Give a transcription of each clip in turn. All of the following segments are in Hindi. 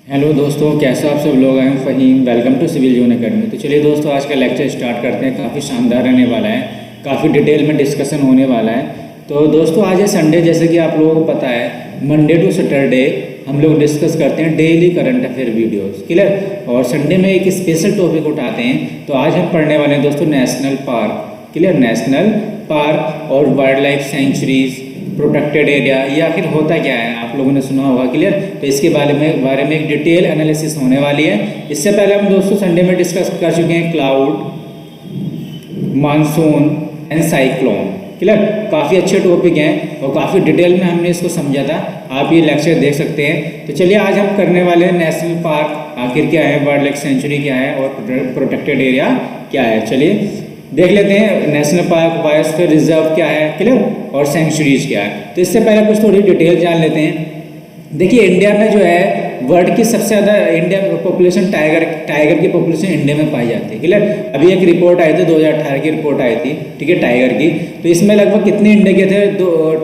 हेलो दोस्तों, कैसे आप सब लोग? हैं Faheem, welcome to Civil Zone Academy. तो चलिए दोस्तों, आज का लेक्चर स्टार्ट करते हैं। काफ़ी शानदार रहने वाला है, काफ़ी डिटेल में डिस्कशन होने वाला है। तो दोस्तों, आज है संडे, जैसे कि आप लोगों को पता है, मंडे टू सैटरडे हम लोग डिस्कस करते हैं daily current affair videos, clear. और संडे में एक स्पेशल टॉपिक उठाते हैं। तो आज हम पढ़ने वाले हैं दोस्तों national park, clear. National park और wildlife sanctuaries, protected area, ये आखिर होता क्या है, आप लोगों ने सुना होगा, क्लियर। तो इसके बारे में एक डिटेल एनालिसिस होने वाली है। इससे पहले हम दोस्तों संडे में डिस्कस कर चुके हैं cloud, monsoon and cyclone, clear. काफ़ी अच्छे टॉपिक हैं और काफ़ी डिटेल में हमने इसको समझा था। आप ये लेक्चर देख सकते हैं। तो चलिए, आज हम करने वाले हैं नेशनल पार्क आखिर क्या है, वाइल्ड लाइफ सेंचुरी क्या है और प्रोटेक्टेड एरिया क्या है। चलिए देख लेते हैं नेशनल पार्क, बायोस्फीयर रिजर्व क्या है, क्लियर, और सेंचुरीज क्या है। तो इससे पहले कुछ थोड़ी डिटेल जान लेते हैं। देखिए, इंडिया में जो है वर्ल्ड की सबसे ज़्यादा इंडिया पॉपुलेशन टाइगर की पॉपुलेशन इंडिया में पाई जाती है, क्लियर। अभी एक रिपोर्ट आई थी, 2018 की रिपोर्ट आई थी, ठीक है, टाइगर की। तो इसमें लगभग कितने इंडिया के थे?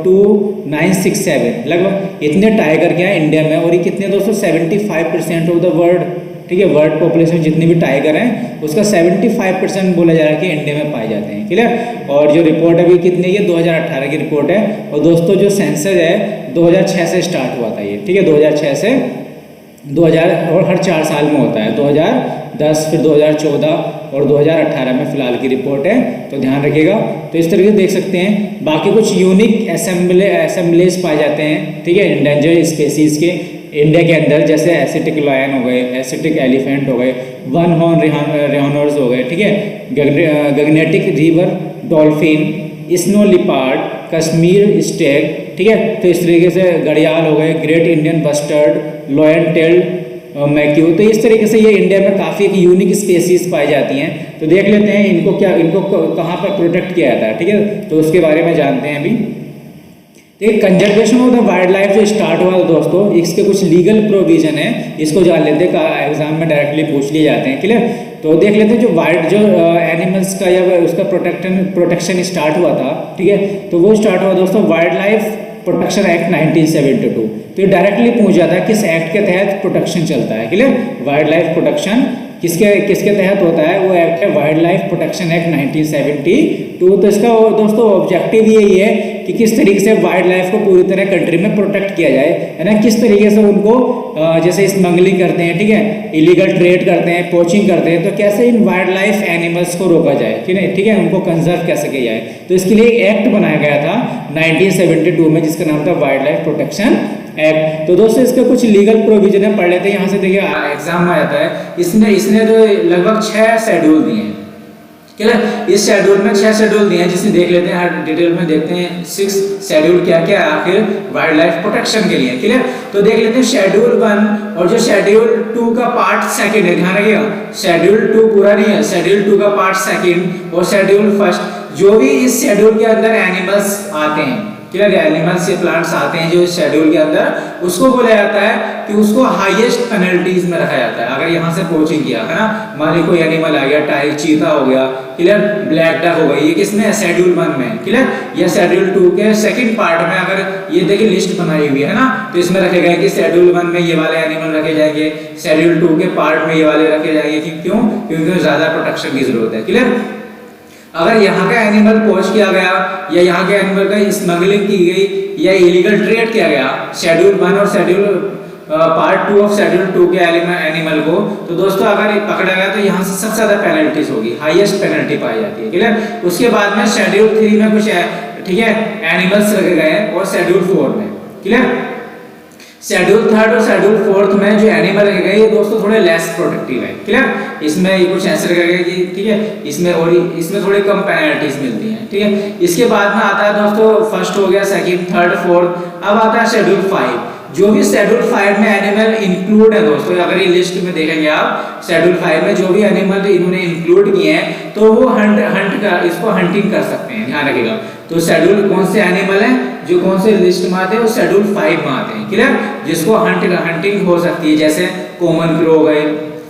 2967 लगभग इतने टाइगर के हैं इंडिया में। और ये कितने दोस्तों? 75% ऑफ द वर्ल्ड, ठीक है, वर्ल्ड पॉपुलेशन जितने भी टाइगर हैं उसका 75% बोला जा रहा है कि इंडिया में पाए जाते हैं, क्लियर। और जो रिपोर्ट अभी कितनी है, 2018 की रिपोर्ट है। और दोस्तों जो सेंसस है 2006 से स्टार्ट हुआ था ये, ठीक है, 2006 से 2000, और हर 4 साल में होता है। 2010, फिर 2014 और 2018 में फिलहाल की रिपोर्ट है, तो ध्यान रखिएगा। तो इस तरीके से देख सकते हैं। बाकी कुछ यूनिक असेंबलीज पाए जाते हैं, ठीक है, इंडेंजर्ड स्पेसीज के इंडिया के अंदर, जैसे एसिटिक लायन हो गए, एसिटिक एलिफेंट हो गए, वन हॉर्न रेहानोर्स हो गए, ठीक है, Gangetic river dolphin, snow leopard, Kashmir stag, ठीक है। तो इस तरीके से घड़ियाल हो गए, great Indian bustard, lion tailed macaque. तो इस तरीके से ये इंडिया में काफ़ी एक यूनिक स्पेसीज पाई जाती हैं। तो देख लेते हैं इनको कहाँ पर प्रोटेक्ट किया जाता है, ठीक है। तो उसके बारे में जानते हैं अभी। देखिए, conservation of the wild life जो स्टार्ट हुआ दोस्तों, इसके कुछ लीगल प्रोविजन है, इसको जान लेते हैं। एग्जाम में डायरेक्टली पूछ लिए जाते हैं, क्लियर। तो देख लेते हैं जो एनिमल्स का या उसका प्रोटेक्शन स्टार्ट हुआ था, ठीक है। तो वो स्टार्ट हुआ दोस्तों वाइल्ड लाइफ प्रोटेक्शन एक्ट 1972। तो ये डायरेक्टली पूछ जाता है किस एक्ट के तहत प्रोटेक्शन चलता है, क्लियर। वाइल्ड लाइफ प्रोटेक्शन किसके तहत होता है? वो एक्ट है वाइल्ड लाइफ प्रोटेक्शन एक्ट 1972। तो इसका दोस्तों ऑब्जेक्टिव यही है कि किस तरीके से वाइल्ड लाइफ को पूरी तरह कंट्री में प्रोटेक्ट किया जाए, है ना। किस तरीके से उनको जैसे स्मगलिंग करते हैं, ठीक है, इलीगल ट्रेड करते हैं, पोचिंग करते हैं, तो कैसे इन वाइल्ड लाइफ एनिमल्स को रोका जाए, ठीक है, उनको कंजर्व कैसे किया जाए। तो इसके लिए एक एक्ट बनाया गया था 1972 में, जिसका नाम था वाइल्ड लाइफ प्रोटेक्शन एक्ट। तो दोस्तों इसके कुछ लीगल प्रोविजन है, पढ़ लेते हैं। यहाँ से देखिए एग्जाम में आता है, इसने तो लगभग 6 शेड्यूल दिए हैं, क्लियर। इस शेड्यूल में 6 शेड्यूल दिए हैं, जिसमें देख लेते हैं, हर डिटेल में देखते हैं 6 शेड्यूल क्या क्या है आखिर वाइल्ड लाइफ प्रोटेक्शन के लिए, क्लियर। तो देख लेते हैं शेड्यूल 1 और जो शेड्यूल 2 का पार्ट सेकंड है, ध्यान रखिएगा, शेड्यूल 2 पूरा नहीं है, शेड्यूल 2 का पार्ट सेकंड और शेड्यूल फर्स्ट। जो भी इस शेड्यूल के अंदर एनिमल्स आते हैं, क्लियर, एनिमल्स या प्लांट्स आते हैं जो इस शेड्यूल के अंदर, उसको बोला जाता है कि उसको हाईएस्ट पेनल्टीज में रखा जाता है। अगर यहाँ से पोचिंग किया, है ना, मान ली कोई एनिमल आ गया, टाइगर, चीता हो गया, क्लियर, ब्लैक डक हो गई, ये किसमें है? शेड्यूल 1 में, क्लियर। या शेड्यूल 2 के सेकंड पार्ट में, अगर ये देखिए लिस्ट बनाई हुई है ना, तो इसमें रखे गए कि शेड्यूल 1 में ये वाले एनिमल रखे जाएंगे, शेड्यूल 2 के पार्ट में ये वाले रखे जाएंगे। क्यों? क्योंकि ज्यादा प्रोटेक्शन की जरूरत है, क्लियर। अगर यहाँ का एनिमल पोच किया गया या यहाँ के एनिमल का स्मगलिंग की गई या इलीगल ट्रेड किया गया शेड्यूल 1 और शेड्यूल पार्ट 2 ऑफ शेड्यूल 2 के एनिमल को, तो दोस्तों अगर ये पकड़ा गया तो यहाँ से सबसे ज्यादा पेनल्टीज होगी, हाईएस्ट पेनल्टी पाई जाती है, क्लियर। उसके बाद में शेड्यूल 3 में कुछ है, ठीक है, एनिमल्स रखे गए हैं, और शेड्यूल 4 में, क्लियर। शेड्यूल 3 और शेड्यूल 4 में जो एनिमल रखे गए, ये दोस्तों थोड़े लेस प्रोटेक्टिव है, क्लियर। इसमें ये कुछ ऐसे रखे गए कि, ठीक है, इसमें थोड़ी कम पेनल्टीज मिलती हैं, ठीक है। इसके बाद में आता है दोस्तों, फर्स्ट हो गया, सेकंड, थर्ड, फोर्थ। अब आता है शेड्यूल 5। जो भी शेड्यूल 5 में एनिमल इंक्लूड है दोस्तों, अगर ये लिस्ट में देखेंगे आप, शेड्यूल 5 में जो भी एनिमल इन्होंने इंक्लूड किए हैं, तो वो इसको हंटिंग कर सकते हैं, ध्यान रखिएगा। तो शेड्यूल कौन से एनिमल है जो कौन से लिस्ट में आते हैं, वो शेड्यूल 5 में आते हैं, क्लियर। जिसको हंटिंग हो सकती है, जैसे कॉमन क्रो हो गए,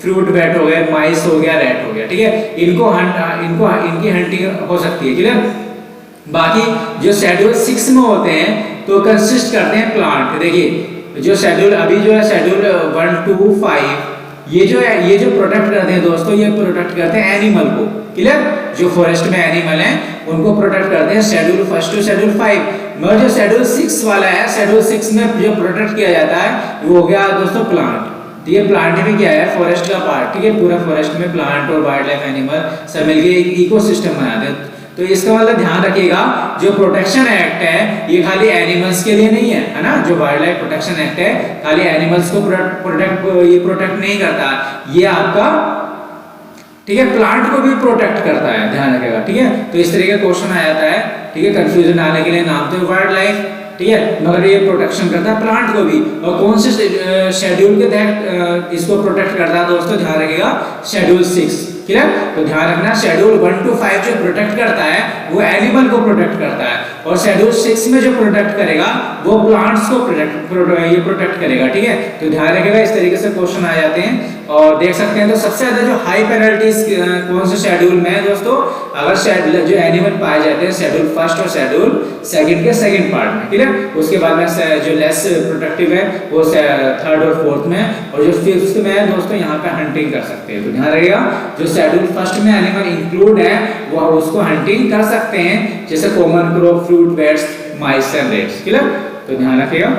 फ्रूट बैट हो गए, माइस हो गया, रैट हो गया, ठीक है, इनकी हंटिंग हो सकती है, क्लियर। बाकी जो शेड्यूल 6 में होते हैं तो कंसिस्ट करते हैं प्लांट। देखिए जो शेड्यूल अभी जो है शेड्यूल 1 to 5 ये जो प्रोटेक्ट करते हैं दोस्तों, ये प्रोटेक्ट करते हैं एनिमल को। क्लियर? जो फॉरेस्ट में एनिमल हैं उनको प्रोटेक्ट करते हैं शेड्यूल 1 to शेड्यूल 5। मगर जो शेड्यूल 6 वाला है, शेड्यूल 6 में जो प्रोटेक्ट किया जाता है वो हो गया दोस्तों प्लांट। ये प्लांट में क्या है, फॉरेस्ट का पार्ट, ठीक है। पूरा फॉरेस्ट में प्लांट और वाइल्ड लाइफ एनिमल सब मिलके एक इकोसिस्टम बनाते हैं। तो इसका मतलब ध्यान रखिएगा, जो प्रोटेक्शन एक्ट है ये खाली एनिमल्स के लिए नहीं है ना। जो वाइल्ड लाइफ प्रोटेक्शन एक्ट है खाली एनिमल्स को प्रोटेक्ट नहीं करता, ये आपका, ठीक है, प्लांट को भी प्रोटेक्ट करता है, ध्यान रखिएगा, ठीक है। तो इस तरीके का क्वेश्चन आ जाता है, ठीक है। कंफ्यूजन डालने के लिए नाम तो वाइल्ड लाइफ, ठीक है, मगर ये प्रोटेक्शन करता है प्लांट को भी। और कौन से शेड्यूल के तहत इसको प्रोटेक्ट करता है दोस्तों, ध्यान रखिएगा, शेड्यूल 6। क्लियर? तो ध्यान रखना, शेड्यूल 1 to 5 जो प्रोटेक्ट करता है वो एनिमल को प्रोटेक्ट करता है, और शेड्यूल 6 में जो प्रोटेक्ट करेगा वो प्लांट्स को प्रोटेक्ट करेगा, ठीक है। तो ध्यान रखिएगा, इस तरीके से क्वेश्चन आ जाते हैं। और देख सकते हैं तो सबसे ज्यादा जो हाई पेनल्टीज कौन से शेड्यूल में है दोस्तों, अगर जो एनिमल पाए जाते हैं शेड्यूल 1 और शेड्यूल 2 के सेकंड पार्ट में, ठीक है। उसके बाद में जो लेस प्रोटेक्टिव है वो 3rd और 4th में, और जो 5th में है दोस्तों यहाँ पे हंटिंग कर सकते हैं। तो ध्यान रखिएगा, जो शेड्यूल 1 में एनिमल इंक्लूड है वो उसको हंटिंग कर सकते हैं, जैसे common crop, fruit, bats, mice and rates. Clear? तो ध्यान रखिएगा।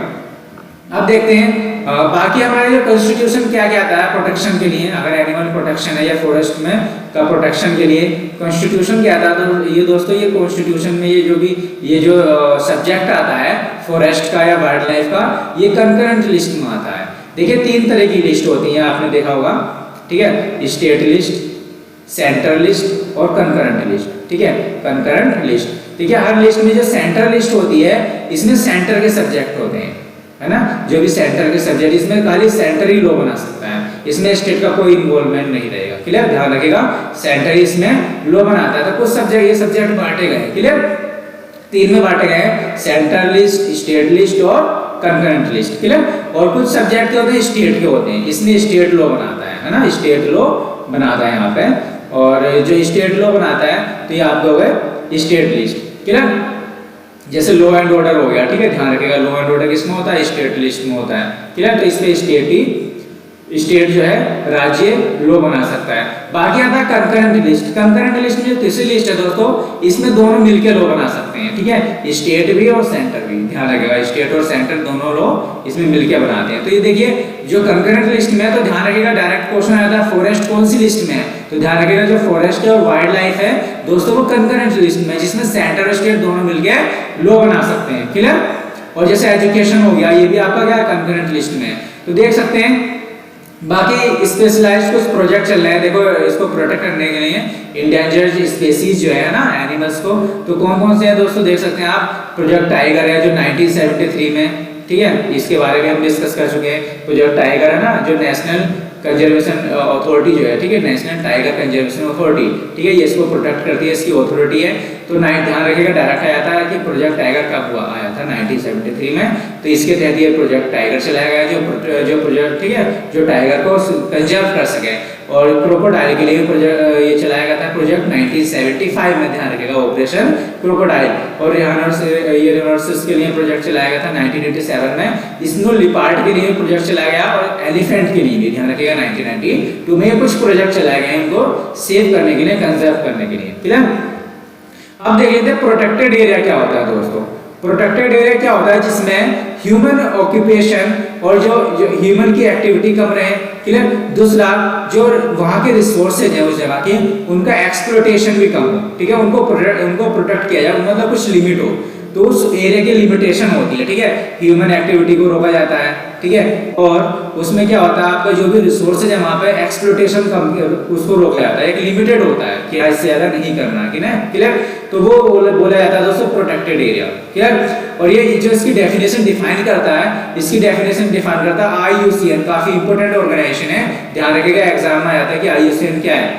अब देखते हैं बाकी हमारे जो कॉन्स्टिट्यूशन क्या कहता है प्रोटेक्शन के लिए, अगर एनिमल प्रोटेक्शन है या फॉरेस्ट में का प्रोटेक्शन के लिए कॉन्स्टिट्यूशन क्या था। तो ये दोस्तों, ये कॉन्स्टिट्यूशन में ये जो सब्जेक्ट आता है फॉरेस्ट का या वाइल्ड लाइफ का, ये कंकरेंट लिस्ट में आता है। देखिए 3 तरह की लिस्ट होती है, आपने देखा होगा, ठीक है। स्टेट लिस्ट, सेंटर लिस्ट और कंकरेंट लिस्ट, ठीक है। कंकरेंट लिस्ट, ठीक है। हर लिस्ट में जो सेंटर लिस्ट होती है इसमें सेंटर के सब्जेक्ट होते हैं, है ना। जो भी सेंटर के सब्जेक्ट, इसमें खाली सेंटर ही लॉ बना सकता है, इसमें स्टेट का कोई इन्वॉल्वमेंट नहीं रहेगा। क्लियर? ध्यान रखिएगा, सेंटर ही इसमें लॉ बनाता है। तो कुछ सब्जेक्ट, ये सब्जेक्ट बांटे गए, क्लियर, 3 में बांटे गए, सेंटर लिस्ट, स्टेट लिस्ट और कंकरेंट लिस्ट। क्लियर? और कुछ सब्जेक्ट होते हैं स्टेट के होते हैं, इसमें स्टेट लॉ बनाता है ना, स्टेट लॉ बनाता है यहाँ पे। और जो स्टेट लॉ बनाता है तो ये आप लोग है स्टेट लिस्ट। क्लियर? जैसे लॉ एंड ऑर्डर हो गया, ठीक है। ध्यान रखिएगा, लॉ एंड ऑर्डर किसमें होता है, स्टेट लिस्ट में होता है। क्लियर? तो इसमें स्टेट जो है राज्य लॉ बना सकता है। बाकी आता है कंकरेंट लिस्ट। कंकरेंट लिस्ट में जो तीसरी लिस्ट है दोस्तों, इसमें दोनों मिलकर लॉ बना सकते हैं, ठीक है। स्टेट भी और सेंटर भी, ध्यान रखिएगा, स्टेट और सेंटर दोनों लॉ इसमें मिलकर बनाते हैं। तो ये देखिए, जो कंकरेंट लिस्ट में है तो ध्यान रखिएगा, डायरेक्ट क्वेश्चन आता है फॉरेस्ट कौन सी लिस्ट में है। तो ध्यान रखिएगा, जो फॉरेस्ट और वाइल्ड लाइफ है दोस्तों वो कंकरेंट लिस्ट में, जिसमें सेंटर और स्टेट दोनों मिलकर लॉ बना सकते हैं। क्लियर? और जैसे एजुकेशन हो गया, ये भी आपका क्या कंकरेंट लिस्ट में। तो देख सकते हैं बाकी स्पेशलाइज्ड कुछ प्रोजेक्ट चल रहे हैं। देखो, इसको प्रोटेक्ट करने के लिए इंडेंजर्ड स्पीसीज जो है ना एनिमल्स को, तो कौन कौन से हैं दोस्तों, देख सकते हैं आप। प्रोजेक्ट टाइगर है जो 1973 में, ठीक है, इसके बारे में हम डिस्कस कर चुके हैं। प्रोजेक्ट टाइगर है ना, जो नेशनल कंजर्वेशन अथॉरिटी जो है, ठीक है, नेशनल टाइगर कंजर्वेशन अथॉरिटी, ठीक है, ये इसको प्रोटेक्ट करती है, इसकी अथॉरिटी है। तो ध्यान रखिएगा, डायरेक्ट आया था कि प्रोजेक्ट टाइगर कब हुआ, आया था 1973 में। तो इसके तहत ये प्रोजेक्ट टाइगर चलाया गया, जो प्रोजेक्ट, ठीक है, जो टाइगर को कंजर्व कर सके। और क्रोकोडाइल के लिए प्रोजेक्ट ये चलाया गया था प्रोजेक्ट 1975 में, ध्यान रखिएगा, ऑपरेशन क्रोकोडाइल। और रिनोसरस के लिए प्रोजेक्ट चलाया गया था 1987 में। स्नो लिपार्ड के लिए प्रोजेक्ट चलाया गया, और एलिफेंट के लिए भी ध्यान रखिएगा 1992 में कुछ प्रोजेक्ट चलाए गए उनको सेव करने के लिए, कंजर्व करने के लिए। क्लियर? अब देख लेते हैं प्रोटेक्टेड एरिया क्या होता है दोस्तों। प्रोटेक्टेड एरिया क्या होता है, जिसमें ह्यूमन ऑक्यूपेशन और जो ह्यूमन की एक्टिविटी कम रहे। क्लियर? दूसरा, जो वहाँ के रिसोर्सेज है उस जगह के, उनका एक्सप्लॉयटेशन भी कम हो, ठीक है, उनको प्रोटेक्ट किया जाए, मतलब कुछ लिमिट हो। तो उस एरिया की लिमिटेशन होती है, ठीक है, ह्यूमन एक्टिविटी को रोका जाता है, ठीक है। और उसमें क्या होता है, आपका जो भी रिसोर्सेज है वहाँ पे एक्सप्लॉयटेशन कम, उसको रोका जाता है, एक लिमिटेड होता है कि इससे ज्यादा नहीं करना, कि ना। क्लियर? तो वो बोला जाता है दोस्तों प्रोटेक्टेड एरिया। क्लियर? और ये जो इसकी डेफिनेशन डिफाइन करता है, इसकी डेफिनेशन डिफाइन करता है IUCN, काफी इंपॉर्टेंट ऑर्गेनाइजेशन है, ध्यान रखिएगा, एग्जाम में आता है कि IUCN क्या है,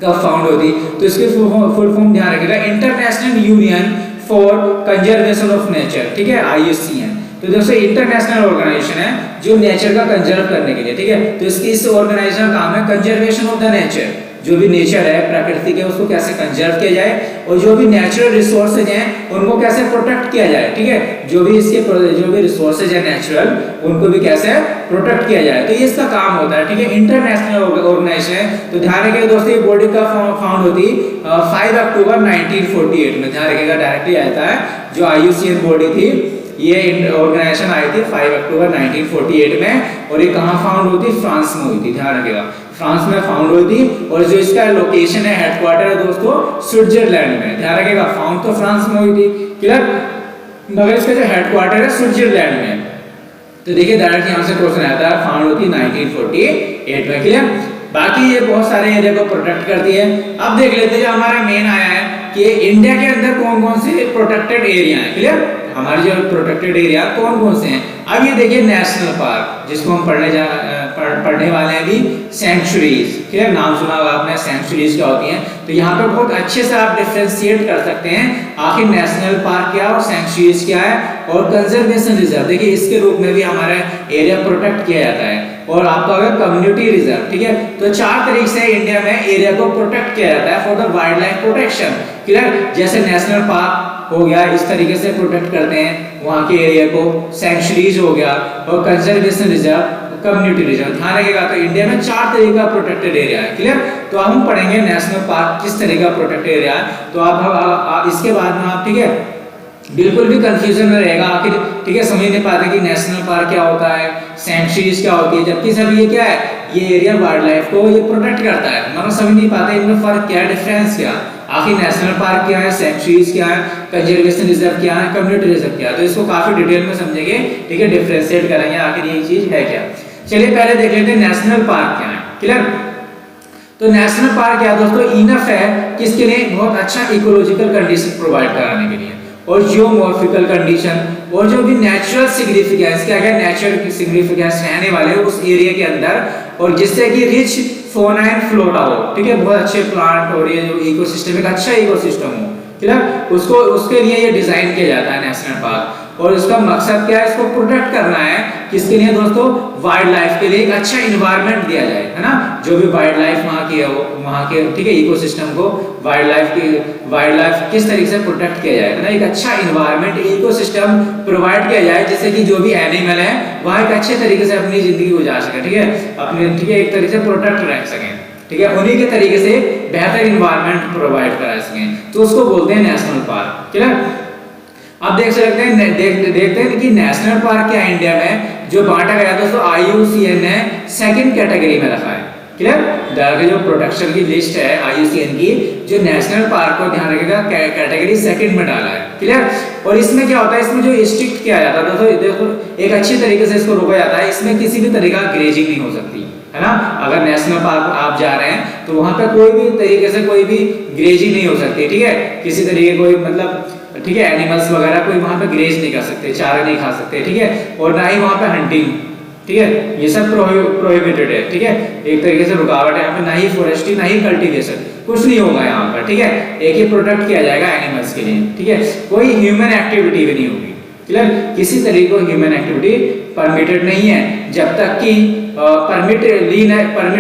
कब फाउंड होती। तो इसके फुल फॉर्म ध्यान रखिएगा, international union for conservation of nature, ठीक है, IUCN। तो दोस्तों इंटरनेशनल ऑर्गेनाइजेशन है जो नेचर का कंजर्व करने के लिए, ठीक है। तो इस ऑर्गेनाइजेशन का काम है कंजर्वेशन ऑफ द नेचर, जो भी नेचर है, प्रकृति के, उसको कैसे कंजर्व किया जाए, और जो भी नेचुरल रिसोर्सेज हैं उनको कैसे प्रोटेक्ट किया जाए, ठीक है, जो भी रिसोर्सेज है नेचुरल, उनको भी कैसे प्रोटेक्ट किया जाए, तो ये इसका काम होता है, ठीक है। इंटरनेशनल ऑर्गेनाइजेशन, तो ध्यान रखिएगा दोस्तों, ये बॉडी का फाउंड होती 5 अक्टूबर 1948 में, ध्यान रखिएगा, डायरेक्टली आता है जो IUCN बॉडी थी, ये ऑर्गेनाइजेशन आई थी 5 अक्टूबर 1948 में, और ये कहाँ फाउंड हुई थी, फ्रांस में हुई थी, ध्यान रखिएगा, फ्रांस में फाउंड हुई थी, और जो इसका लोकेशन है, हेडक्वार्टर है दोस्तों, स्विट्जरलैंड में, ध्यान रखिएगा, फाउंड तो फ्रांस में हुई थी, क्लियर, मगर इसका जो हेडक्वार्टर है स्विट्जरलैंड में। तो देखिए डायरेक्ट यहाँ से क्वेश्चन आता है, फाउंड होती 1948 में, क्लियर। बाकी ये बहुत सारे एरिया को प्रोटेक्ट करती है। अब देख लेते हैं जो हमारा मेन आया है कि इंडिया के अंदर कौन कौन से प्रोटेक्टेड एरिया है, क्लियर, हमारे जो प्रोटेक्टेड एरिया कौन कौन से हैं। अब ये देखिए नेशनल पार्क, जिसको हम पढ़ने वाले हैं अभी, सेंचुरीज, क्लियर, नाम सुना होगा आपने, सेंचुरीज क्या होती हैं, तो यहाँ पे बहुत अच्छे से आप डिफरेंशिएट कर सकते हैं आखिर नेशनल पार्क क्या और सेंचुरीज क्या है, और कंजर्वेशन रिजर्व, देखिए इसके रूप में भी हमारा एरिया प्रोटेक्ट किया जाता है, और आपका होगा कम्युनिटी रिजर्व, ठीक है। तो 4 तरीके से इंडिया में एरिया को प्रोटेक्ट किया जाता है for the wild life protection, clear, जैसे नेशनल पार्क हो गया, इस तरीके से प्रोटेक्ट करते हैं वहाँ के एरिया को, सेंचुरीज हो गया, और कंजर्वेशन रिजर्व, कम्युनिटी रिजर्व, ध्यान रखिएगा। तो इंडिया में 4 तरह का प्रोटेक्टेड एरिया है, क्लियर। तो हम पढ़ेंगे नेशनल पार्क किस तरह का प्रोटेक्टेड एरिया है, तो आप इसके बाद में आप, ठीक है, बिल्कुल भी कंफ्यूजन में रहेगा आखिर, ठीक है, समझ नहीं पाते कि नेशनल पार्क क्या होता है, सेंचुरीज क्या होती है, जबकि सब ये क्या है, ये एरिया वाइल्ड लाइफ को ये प्रोटेक्ट करता है, मगर समझ नहीं पाते इनमें फर्क क्या है, डिफरेंस क्या, आखिर नेशनल पार्क क्या है, सेंचुरीज क्या है, कंजर्वेशन रिजर्व क्या है, कम्युनिटी रिजर्व क्या है, तो इसको काफी डिटेल में समझेंगे, ठीक है, डिफरेंशिएट करेंगे आखिर ये चीज है क्या। चलिए पहले देख लेते हैं नेशनल पार्क क्या है, क्लियर। तो नेशनल पार्क क्या दोस्तों, इनफ है किसके लिए, बहुत अच्छा इकोलॉजिकल कंडीशन प्रोवाइड कराने के लिए, और जियोमॉर्फिकल कंडीशन, और जो भी नेचुरल सिग्निफिकेंस क्या है, नेचुरल सिग्निफिकेंस रहने वाले उस एरिया के अंदर, और जिससे कि रिच फौना एंड फ्लोरा हो, ठीक है, बहुत अच्छे प्लांट और ये जो इकोसिस्टम एक अच्छा इकोसिस्टम हो, क्लियर, उसके लिए ये डिजाइन किया जाता है नेशनल पार्क, और इसका मकसद क्या है, इसको प्रोटेक्ट करना है, किसके लिए दोस्तों, वाइल्ड लाइफ के लिए एक अच्छा इन्वायरमेंट दिया जाए, है ना, जो भी वाइल्ड लाइफ वहाँ की है वहाँ के, ठीक है, इकोसिस्टम को वाइल्ड लाइफ किस तरीके से प्रोटेक्ट किया जाए, है ना, एक अच्छा इन्वायरमेंट, इकोसिस्टम प्रोवाइड किया जाए, जिससे कि जो भी एनिमल है वहाँ एक अच्छे तरीके से अपनी जिंदगी गुजार सके, ठीक है, अपने, ठीक है, एक तरीके से प्रोटेक्ट रह सके, ठीक है, उन्हीं के तरीके से बेहतर इन्वायरमेंट प्रोवाइड करा सकें, तो उसको बोलते हैं नेशनल पार्क, क्लियर। अब देख सकते हैं, देखते हैं कि नेशनल पार्क क्या है इंडिया में, जो बांटा गया दोस्तों IUCN ने सेकंड कैटेगरी में रखा है, क्लियर, डायरेक्ट जो प्रोटेक्शन की लिस्ट है IUCN की, जो नेशनल पार्क को ध्यान रखिएगा कैटेगरी सेकंड में डाला है, क्लियर। और इसमें क्या होता है, इसमें जो स्ट्रिक्ट किया जाता है दोस्तों, देखो एक अच्छी तरीके से इसको रोका जाता है, इसमें किसी भी तरह का ग्रेजिंग नहीं हो सकती, है ना, अगर नेशनल पार्क आप जा रहे हैं तो वहां पे कोई भी तरीके से कोई भी ग्रेजिंग नहीं हो सकती, ठीक है, किसी तरीके कोई मतलब, ठीक है, एनिमल्स वगैरह कोई वहां पे ग्रेज नहीं कर सकते, चारा नहीं खा सकते, ठीक है, और ना ही वहां पे हंटिंग, ठीक है, ये सब प्रोहिबिटेड है, ठीक है, एक तरीके से रुकावट है यहाँ पे, ना ही फॉरेस्ट्री ना ही कल्टीवेशन, कुछ नहीं होगा यहाँ पर, ठीक है, एक ही प्रोटेक्ट किया जाएगा एनिमल्स के लिए, ठीक है, कोई ह्यूमन एक्टिविटी भी नहीं होगी, क्लियर, किसी तरीके को ह्यूमन एक्टिविटी परमिटेड नहीं है, जब तक कि परमिट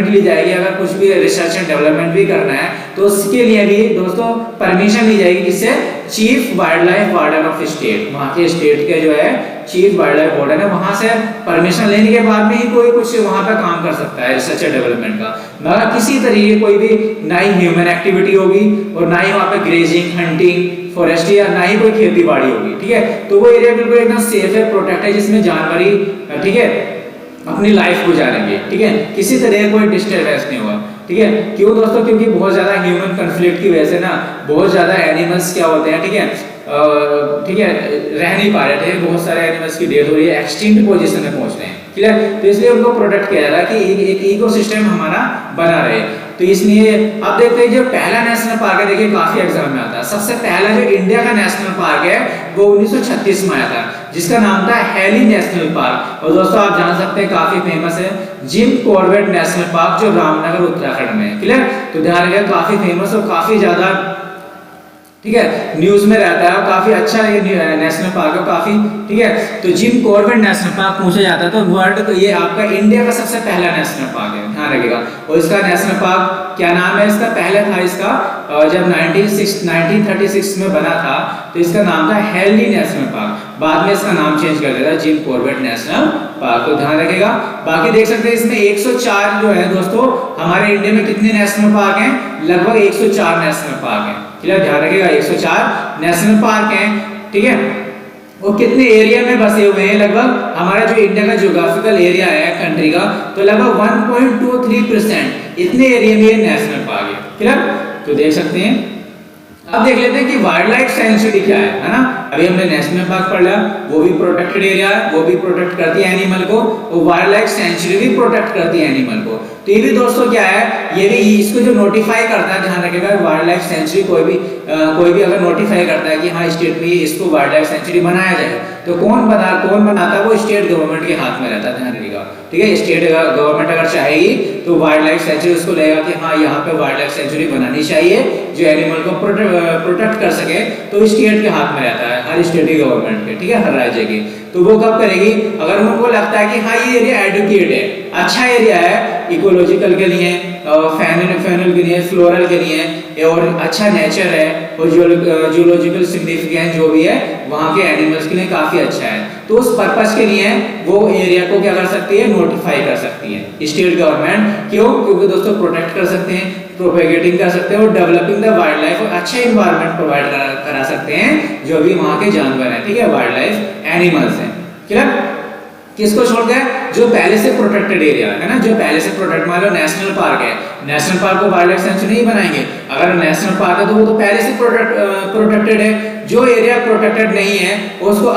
ली जाएगी, अगर कुछ भी रिसर्च एंड डेवलपमेंट भी करना है तो उसके लिए भी दोस्तों परमिशन ली जाएगी, किससे, chief wild life warden of state, वहाँ के स्टेट के जो है चीफ वाइल्ड लाइफ वार्डन है, वहां से परमिशन लेने के बाद में ही कोई कुछ वहां पे काम कर सकता है रिसर्च एंड डेवलपमेंट का, मगर किसी तरीके कोई भी ना ही ह्यूमन एक्टिविटी होगी, और ना ही वहां पे ग्रेजिंग, हंटिंग, फॉरेस्ट्री, या ना ही कोई खेती बाड़ी होगी, ठीक है, तो वो एरिया बिल्कुल एकदम सेफ है, प्रोटेक्ट है, जिसमें जानवर ही, ठीक है, अपनी लाइफ गुजारेंगे, ठीक है, किसी तरह कोई डिस्टर्बेंस नहीं होगा, ठीक है, क्यों दोस्तों, क्योंकि बहुत ज्यादा ह्यूमन कन्फ्लिक्ट की वजह से ना बहुत ज्यादा एनिमल्स क्या होते हैं, ठीक है, रह नहीं पा रहे थे, बहुत सारे एनिमल्स की डेथ हो रही है, एक्सटिंक्ट पोजीशन में पहुंच रहे हैं, क्लियर, तो इसलिए उनको प्रोटेक्ट किया जा रहा है कि एक इकोसिस्टम हमारा बना रहे, तो इसलिए अब देखते हैं जो पहला नेशनल पार्क है, देखिए काफी एग्जाम में आता है, सबसे पहला जो इंडिया का नेशनल पार्क है वो 1936 में आया था, जिसका नाम था हैली नेशनल पार्क, और दोस्तों आप जान सकते हैं काफी फेमस है जिम कॉर्बेट नेशनल पार्क, जो रामनगर उत्तराखंड में है, क्लियर, तो ध्यान रखिएगा काफी फेमस और काफी ज्यादा ठीक है, न्यूज में रहता है और काफी अच्छा ये नेशनल पार्क है काफी। ठीक है, तो जिम कॉर्बेट नेशनल पार्क पूछा जाता है तो वर्ल्ड ये आपका इंडिया का सबसे पहला नेशनल पार्क है, ध्यान रखिएगा। और इसका नेशनल पार्क क्या नाम है इसका, पहले था इसका जब 1936 में बना था तो इसका नाम था हेनली नेशनल पार्क, बाद में इसका नाम चेंज कर दिया था जिम कॉर्बेट नेशनल पार्क, तो ध्यान रखिएगा। बाकी देख सकते हैं इसमें 104 जो है दोस्तों, हमारे इंडिया में कितने नेशनल पार्क हैं, लगभग 104 नेशनल पार्क हैं। क्लियर, ध्यान रखिएगा 104 नेशनल पार्क हैं। ठीक है, वो कितने एरिया में बसे हुए हैं, लगभग हमारा जो इंडिया का ज्योग्राफिकल एरिया है कंट्री का, तो लगभग 1.23% इतने एरिया में ये नेशनल पार्क है। क्लियर, तो देख सकते हैं। अब देख लेते हैं कि वाइल्ड लाइफ सेंचुरी क्या है ना। अभी हमने नेशनल पार्क पढ़ लिया, वो भी प्रोटेक्टेड एरिया है, वो भी प्रोटेक्ट करती है एनिमल को, और वाइल्ड लाइफ सेंचुरी भी प्रोटेक्ट करती है एनिमल को। तो ये भी दोस्तों क्या है, ये भी इसको जो नोटिफाई करता है, ध्यान रखिएगा, वाइल्ड लाइफ सेंचुरी कोई भी अगर नोटिफाई करता है कि हाँ स्टेट में इसको वाइल्ड लाइफ सेंचुरी बनाया जाए, तो कौन बनाता है, वो स्टेट गवर्नमेंट के हाथ में रहता है, ध्यान रखिएगा। ठीक है, स्टेट गवर्नमेंट अगर चाहेगी तो वाइल्ड लाइफ सेंचुरी उसको लगेगा कि हाँ यहाँ पे वाइल्ड लाइफ सेंचुरी बनानी चाहिए जो एनिमल को प्रोटेक्ट कर सके, तो स्टेट के हाथ में रहता है, हर स्टेट की गवर्नमेंट के। ठीक है, हर राज्य की। तो वो कब करेगी, अगर उनको लगता है कि हाँ ये एरिया एडुकेट है, अच्छा एरिया है इकोलॉजिकल के लिए, फैनल के लिए, फ्लोरल के लिए, और अच्छा नेचर है, और जूलॉजिकल सिग्निफिकेंस जो भी है वहाँ के एनिमल्स के लिए काफी अच्छा है, तो उस पर्पस के लिए वो एरिया को क्या कर सकती है, नोटिफाई कर सकती है स्टेट गवर्नमेंट। क्यों, क्योंकि दोस्तों प्रोटेक्ट कर सकते हैं, प्रोपेगेटिंग कर सकते हैं, और डेवलपिंग द वाइल्ड लाइफ, और अच्छा इन्वायरमेंट प्रोवाइड करा सकते हैं जो भी वहाँ के जानवर हैं। ठीक है, वाइल्ड लाइफ एनिमल्स हैं। क्लियर, किसको छोड़ गए, जो पहले से प्रोटेक्टेड एरिया है ना, जो पहले से प्रोटेक्ट, मान लो नेशनल पार्क है, नेशनल पार्क को वाइल्ड लाइफ सेंचुरी नहीं बनाएंगे, अगर नेशनल पार्क है तो वो तो पहले से प्रोटेक्टेड है। जो एरिया प्रोटेक्टेड नहीं है उसको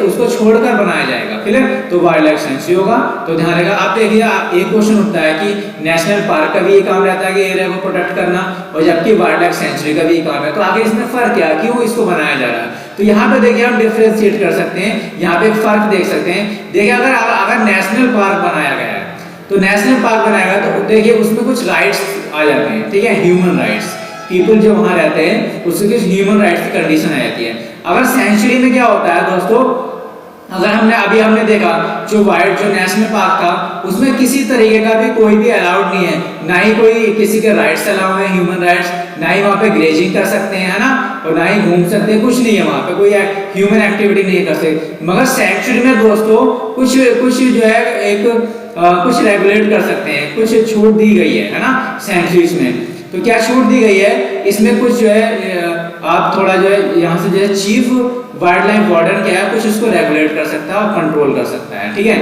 उसको छोड़कर बनाया जाएगा, क्लियर, तो वाइल्ड लाइफ सेंचुरी होगा। तो ध्यान रखिएगा। आप देखिए, एक क्वेश्चन उठता है कि नेशनल पार्क का भी ये काम रहता है कि एरिया को प्रोटेक्ट करना, और जबकि वाइल्ड लाइफ सेंचुरी का भी काम है, तो आगे इसमें फर्क क्या, क्यों इसको बनाया जा रहा है। तो यहाँ पे देखिए हम डिफरेंशिएट कर सकते हैं, यहाँ पे फर्क देख सकते हैं। देखिए अगर नेशनल पार्क बनाया गया है, तो नेशनल पार्क बनाया गया तो देखिए उसमें कुछ राइट्स आ जाते हैं। ठीक है, ह्यूमन राइट्स, पीपल जो वहाँ रहते हैं उसके कुछ ह्यूमन राइट्स की कंडीशन आ जाती है। अगर सेंचुरी में क्या होता है दोस्तों, अगर हमने देखा जो नेशनल पार्क था उसमें किसी तरीके का भी कोई भी अलाउड नहीं है, ना ही कोई किसी के राइट्स अलाउ है, ह्यूमन राइट्स, ना ही वहाँ पे ग्रेजिंग कर सकते हैं, है ना, और ना ही घूम सकते हैं, कुछ नहीं है वहाँ पे, कोई ह्यूमन एक्टिविटी नहीं कर सकते। मगर सेंचुरी में दोस्तों कुछ जो है कुछ रेगुलेट कर सकते हैं, कुछ छूट दी गई है ना सेंचुरीज में। तो क्या छूट दी गई है इसमें, कुछ जो है आप थोड़ा जो है यहाँ से जो है चीफ वाइल्ड लाइफ वार्डन क्या है, कुछ उसको रेगुलेट कर सकता है और कंट्रोल कर सकता है। ठीक है,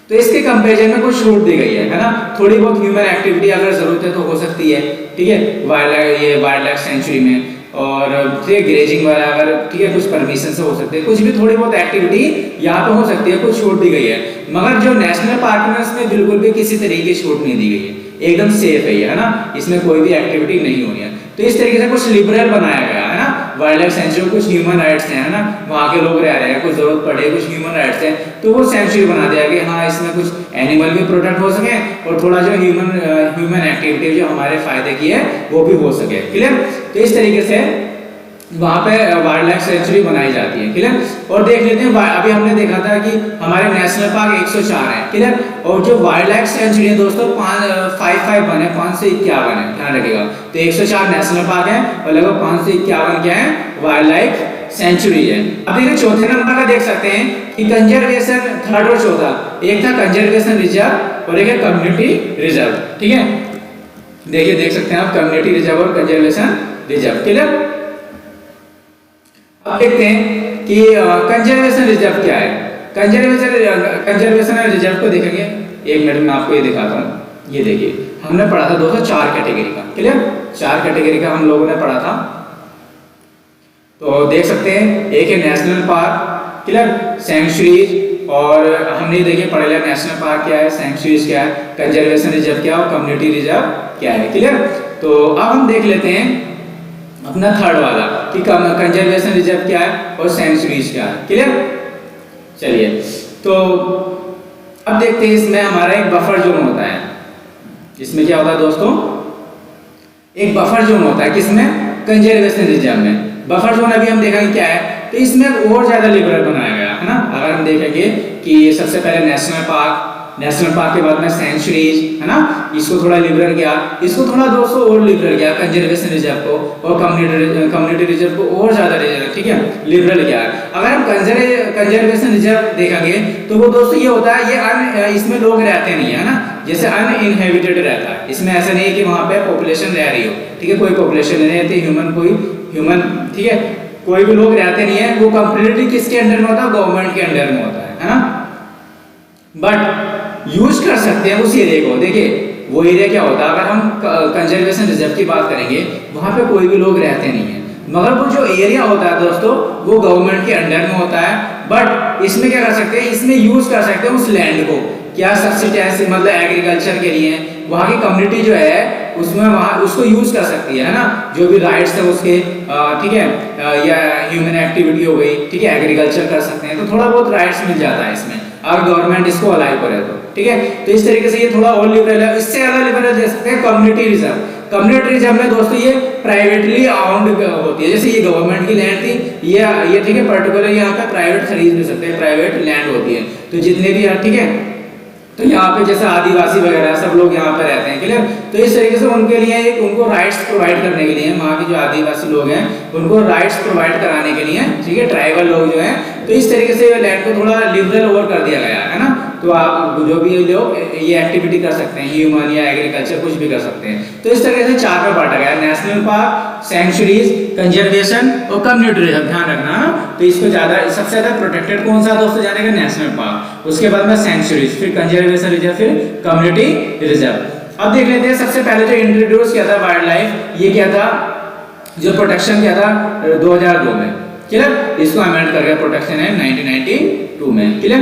तो इसके कंपैरिजन में कुछ छूट दी गई है ना, थोड़ी बहुत ह्यूमन एक्टिविटी अगर जरूरत है तो हो सकती है। ठीक है, वाइल्ड लाइफ सेंचुरी में, और ग्रेजिंग वाला अगर ठीक है कुछ परमिशन से हो सकते हैं, कुछ भी थोड़ी बहुत एक्टिविटी यहाँ पे हो सकती है, कुछ छूट दी गई है। मगर जो नेशनल पार्क में उसमें बिल्कुल भी किसी तरीके की छूट नहीं दी गई है, एकदम सेफ है ये, है ना, इसमें कोई भी एक्टिविटी नहीं होनी है। तो इस तरीके से कुछ लिबरल बनाया गया है ना वाइल्ड लाइफ सेंचुरी, कुछ ह्यूमन राइट्स हैं, है ना, वहाँ के लोग रह रहे हैं, कुछ जरूरत पड़े कुछ ह्यूमन राइट्स हैं, तो वो सेंचुरी बना दिया कि हाँ इसमें कुछ एनिमल भी प्रोटेक्ट हो सके, और थोड़ा जो ह्यूमन एक्टिविटी जो हमारे फायदे की है वो भी हो सके। क्लियर, तो इस तरीके से वहाँ पे वाइल्ड लाइफ सेंचुरी बनाई जाती है। क्लियर, और देख लेते हैं अभी हमने देखा था कि हमारे नेशनल पार्क 104 है। क्लियर, और जो वाइल्ड लाइफ सेंचुरी है दोस्तों 551 है, 5 से 51 है, ध्यान रखिएगा। तो 104 नेशनल पार्क है और लगभग 5 से 51 क्या है, वाइल्ड लाइफ सेंचुरी है। अब देखिए चौथे नंबर का देख सकते हैं कि कंजर्वेशन, थर्ड और चौथा, एक था कंजर्वेशन रिजर्व और एक है कम्युनिटी रिजर्व। ठीक है, देखिए देख सकते हैं आप कम्युनिटी रिजर्व और कंजर्वेशन रिजर्व। क्लियर, अब देखते हैं कि कंजर्वेशन रिजर्व क्या है। कंजर्वेशन रिजर्व को देखेंगे, एक मिनट में आपको ये दिखाता हूँ। ये देखिए हमने पढ़ा था दोस्तों 4 कैटेगरी का। क्लियर, 4 कैटेगरी का हम लोगों ने पढ़ा था। तो देख सकते हैं एक है नेशनल पार्क, क्लियर, सैंक्चुरीज, और हमने देखिए पढ़ लिया नेशनल पार्क क्या है, सैंक्चुरीज क्या है, कंजर्वेशन रिजर्व क्या है और कम्युनिटी रिजर्व क्या है। क्लियर, तो अब हम देख लेते हैं अपना थर्ड वाला कि कंजर्वेशन रिजर्व क्या है और सैंक्चुरीज क्या है। क्लियर, चलिए तो अब देखते हैं इसमें हमारा एक बफर जोन होता है। इसमें क्या होता है दोस्तों, एक बफर जोन होता है, किसमें, कंजर्वेशन रिजर्व में। बफर जोन अभी हम देखेंगे क्या है, तो इसमें और ज्यादा लिबरल बनाया गया है ना। अगर हम देखेंगे कि सबसे पहले नेशनल पार्क के बाद में सेंचुरीज है ना, इसको थोड़ा लिबरल किया, इसको थोड़ा दोस्तों और लिबरल किया, कंजर्वेशन रिजर्व को और कम्युनिटी रिजर्व को और ज्यादा ठीक है लिबरल किया। अगर हम कंजर्वेशन रिजर्व देखेंगे तो वो दोस्तों ये होता है, ये इसमें लोग रहते नहीं है ना, जैसे अनइनहेबिटेड रहता है। इसमें ऐसा नहीं है कि वहां पे पॉपुलेशन रह रही हो, ठीक है, कोई पॉपुलेशन नहीं रहती, ह्यूमन ठीक है, कोई भी लोग रहते नहीं है। वो कंप्लीटली किसके अंडर में होता है, गवर्नमेंट के अंडर में होता है ना। बट यूज कर सकते हैं उस एरिया को। देखिए वो एरिया क्या होता है, अगर हम कंजर्वेशन रिजर्व की बात करेंगे, वहां पे कोई भी लोग रहते नहीं है, मगर वो जो एरिया होता है दोस्तों वो गवर्नमेंट के अंडर में होता है। बट इसमें क्या कर सकते हैं, इसमें यूज कर सकते हैं उस लैंड को, क्या सब्सिडेंस मतलब एग्रीकल्चर के लिए, वहाँ की कम्युनिटी जो है उसमें वहाँ उसको यूज कर सकती है ना, जो भी राइट्स है उसके, ठीक है, या ह्यूमन एक्टिविटी हो गई, ठीक है, एग्रीकल्चर कर सकते हैं, तो थोड़ा बहुत राइट्स मिल जाता है इसमें, अगर गवर्नमेंट इसको अलाउ करे तो, ठीक है। तो इस तरीके से ये थोड़ा और लिबरल है। इससे ज्यादा लिबरल दे सकते हैं कम्युनिटी रिजर्व। कम्युनिटी रिजर्व में दोस्तों ये प्राइवेटली आउंड होती है, जैसे ये गवर्नमेंट की लैंड थी, ये ठीक है, पर्टिकुलर यहाँ पे प्राइवेट खरीद भी सकते हैं, प्राइवेट लैंड होती है। तो जितने भी ठीक है, तो यहाँ पे जैसे आदिवासी वगैरह सब लोग यहाँ पे रहते हैं, क्लियर। तो इस तरीके से उनके लिए एक उनको राइट्स प्रोवाइड करने के लिए, वहाँ के जो आदिवासी लोग हैं उनको राइट्स प्रोवाइड कराने के लिए, ठीक है, ट्राइबल लोग जो हैं, तो इस तरीके से लैंड को थोड़ा लिबरल और कर दिया गया है ना। तो आप जो भी लोग ये एक्टिविटी कर सकते हैं, ह्यूमन या एग्रीकल्चर कुछ भी कर सकते हैं। तो इस तरीके से 4 में बांटा गया है, नेशनल पार्क, सेंचुरीज, कंजर्वेशन और कम्युनिटी रिजर्व। ध्यान रखना, तो इसको ज्यादा सबसे ज्यादा प्रोटेक्टेड कौन सा दोस्तों जानेगा, नेशनल पार्क, उसके बाद में सेंचुरीज, फिर कंजर्वेशन रिजर्व, फिर कम्युनिटी रिजर्व। अब देख लेते हैं सबसे पहले जो इंट्रोड्यूस किया था वाइल्ड लाइफ, ये क्या था, जो प्रोटेक्शन किया था 2002 में, क्लियर। इसको अमेंड कर गया, प्रोटेक्शन है 1992 में, क्लियर।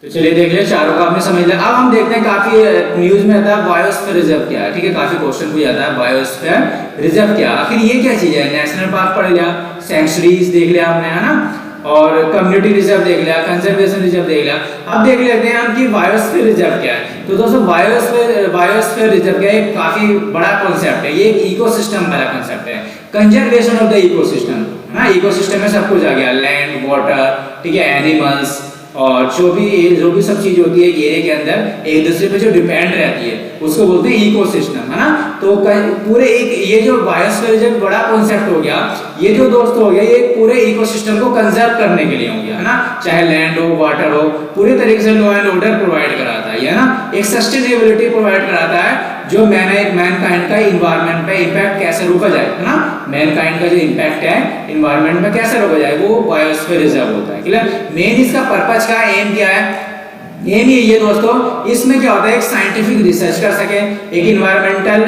तो चलिए देख लिया, चारों को आपने समझ लिया। अब हम देखते हैं, काफी न्यूज में आता है बायोस्फीयर रिजर्व क्या है, ठीक है, काफी क्वेश्चन भी आता है बायोस्फीयर रिजर्व क्या, आखिर ये क्या चीज है। नेशनल पार्क पढ़ लिया, सेंचुरीज देख लिया आपने, है ना, और कम्युनिटी रिजर्व देख लिया, कंजर्वेशन रिजर्व देख लिया। अब देख लेते हैं हम कि बायोस्फीयर रिजर्व क्या है। तो दोस्तों बायोस्फीयर रिजर्व क्या है, काफी बड़ा कॉन्सेप्ट है, ये एक इकोसिस्टम वाला कॉन्सेप्ट है, कंजर्वेशन ऑफ द इकोसिस्टम, है ना। इकोसिस्टम में सब कुछ आ गया, लैंड, वाटर, ठीक है, एनिमल्स, और जो भी सब चीज होती है एरिया के अंदर एक दूसरे पे जो डिपेंड रहती है उसको बोलते हैं इकोसिस्टम, है ना। तो पूरे एक ये जो बायोस्फीयर रिजर्व बड़ा कॉन्सेप्ट हो गया, ये जो दोस्त हो गया, ये पूरे इकोसिस्टम को कंजर्व करने के लिए हो गया, है ना, चाहे लैंड हो, वाटर हो, पूरे तरीके से लॉ एंड ऑर्डर प्रोवाइड कराता है, ना, एक सस्टेनेबिलिटी प्रोवाइड कराता है, जो मैनकाइंड का इन्वायरमेंट पे इम्पैक्ट कैसे रोका जाए, है ना, मैनकाइंड का जो इम्पैक्ट है इन्वायरमेंट में कैसे रोका जाए, वो बायोस्फीयर रिजर्व होता है, क्लियर। मेन इसका पर्पस का एम क्या है, एम ये दोस्तों, इसमें क्या होता है, एक साइंटिफिक रिसर्च कर सके, एक इन्वायरमेंटल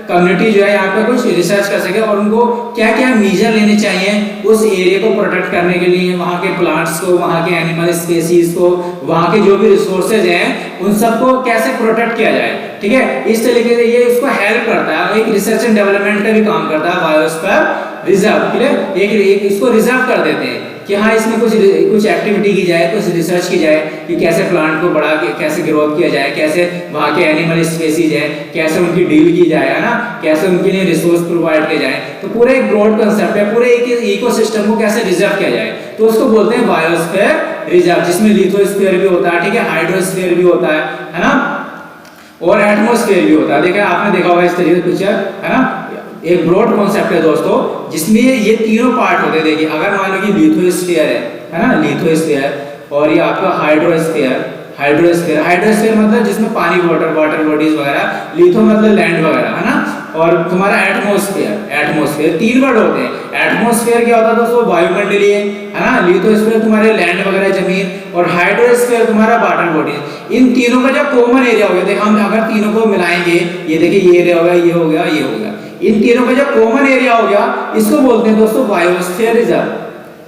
कम्युनिटी जो है यहाँ पे कुछ रिसर्च कर सके, और उनको क्या क्या मेजर लेने चाहिए उस एरिया को प्रोटेक्ट करने के लिए, वहाँ के प्लांट्स को, वहाँ के एनिमल स्पीसीज को, वहाँ के जो भी रिसोर्सेज हैं उन सबको कैसे प्रोटेक्ट किया जाए, ठीक है। इस तरीके से ये उसको हेल्प करता है, एक रिसर्च एंड डेवलपमेंट का भी काम करता है बायोस्फीयर रिजर्व, क्लियर। एक इसको रिजर्व कर देते हैं कि हाँ इसमें कुछ एक्टिविटी की जाए, कुछ रिसर्च की जाए कि कैसे प्लांट को बढ़ा के कैसे ग्रोथ किया जाए, कैसे वहाँ के एनिमल स्पीसीज है कैसे उनकी डील की जाए, है ना, कैसे उनके लिए रिसोर्स प्रोवाइड किया जाए। तो पूरे एक ब्रॉड कंसेप्ट है, पूरे एक इकोसिस्टम को कैसे रिजर्व किया जाए, तो उसको बोलते हैं बायोस्फीयर रिजर्व, जिसमें लिथोस्फीयर भी होता है, ठीक है, हाइड्रोस्फीयर भी होता है ना, और एटमॉस्फेयर भी होता है। देखिए आपने देखा होगा इस तरीके से पिक्चर, है ना, एक ब्रॉड कॉन्सेप्ट है दोस्तों, जिसमें ये तीनों पार्ट होते हैं। देखिए अगर मान लो कि लिथोस्फीयर है ना, लिथोस्फीयर, और ये आपका हाइड्रोस्फीयर मतलब जिसमें पानी, वाटर बॉडीज वगैरह, लिथो मतलब लैंड वगैरह, है ना, और तुम्हारा एटमॉस्फेयर 3 वर्ड होते हैं। एटमॉस्फेयर क्या होता है दोस्तों, वायुमंडलीय, है ना, लिथोस्फीयर तुम्हारे लैंड वगैरह जमीन, और हाइड्रोस्फीयर तुम्हारा वाटर बॉडीज। इन तीनों का जो कॉमन एरिया हो गया, देखो हम अगर तीनों को मिलाएंगे, ये देखिए ये एरिया हो गया, ये हो गया, ये हो गया, इन तीनों का जो कॉमन एरिया हो गया इसको बोलते हैं दोस्तों बायोस्फीयर रिजर्व,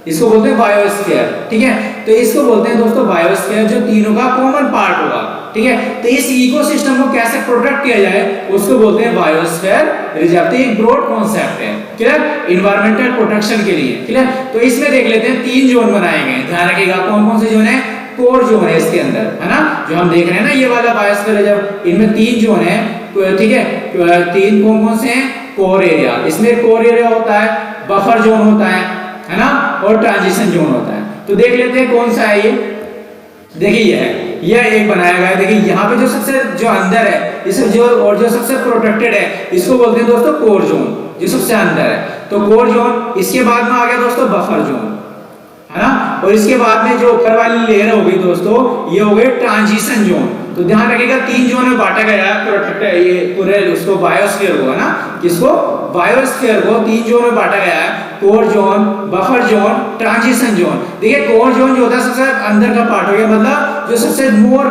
इसको बोलते हैं बायोस्फीयर, ठीक है। तो इसको बोलते हैं दोस्तों बायोस्फीयर, जो तीनों का कॉमन पार्ट होगा, ठीक है। तो इस इकोसिस्टम को कैसे प्रोटेक्ट किया जाए उसको बोलते हैं बायोस्फीयर रिजर्व। तो एक ब्रॉड कॉन्सेप्ट है, क्लियर, इन्वायरमेंटल प्रोटेक्शन के लिए, क्लियर। तो इसमें देख लेते हैं 3 जोन बनाए गए, ध्यान रखिएगा कौन कौन से जोन है, कोर जोन है इसके अंदर, है ना, जो हम देख रहे हैं ना ये वाला बायोस्फीयर रिजर्व, इनमें 3 जोन है, ठीक है। 3 कौन कौन से हैं, कोर एरिया, इसमें कोर एरिया होता है, बफर जोन होता है ना, और ट्रांजिशन जोन होता है। तो देख लेते हैं कौन सा है ये। देखिए यह एक बनाया गया है। देखिए यहाँ पे जो सबसे जो अंदर है इस जो और जो सबसे प्रोटेक्टेड है इसको बोलते हैं दोस्तों कोर जोन, जो सबसे अंदर है। तो कोर जोन, इसके बाद में आ गया दोस्तों बफर जोन, है ना, और इसके बाद में जो ऊपर वाली लेयर हो गई दोस्तों ये हो गई ट्रांजिशन जोन। तो ध्यान रखिएगा 3 जोन में बांटा गया है प्रोटेक्टेड, ये पूरे उसको बायोस्फीयर को, है ना, किसको, बायोस्फीयर को 3 जोन में बांटा गया है, core zone, buffer zone, transition zone. देखिए कोर जोन जो होता है सबसे अंदर का पार्ट हो गया, मतलब जो सबसे मोर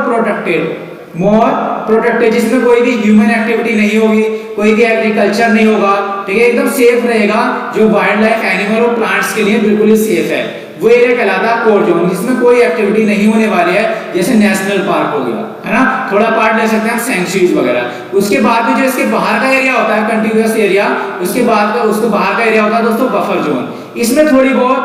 प्रोटेक्टेड, जिसमें कोई भी ह्यूमन एक्टिविटी नहीं होगी, कोई भी एग्रीकल्चर नहीं होगा, ठीक है, एकदम सेफ रहेगा, जो वाइल्ड लाइफ एनिमल और प्लांट्स के लिए बिल्कुल ही सेफ है, वो एरिया कहलाता है कोर जोन, जिसमें कोई एक्टिविटी नहीं होने वाली है, जैसे नेशनल पार्क हो गया, है ना, थोड़ा पार्ट ले सकते हैं सैंक्चुरीज वगैरह। उसके बाद में जो इसके बाहर का एरिया होता है कंटिन्यूअस एरिया, उसके बाद का उसको बाहर का एरिया होता है दोस्तों बफर जोन। इसमें थोड़ी बहुत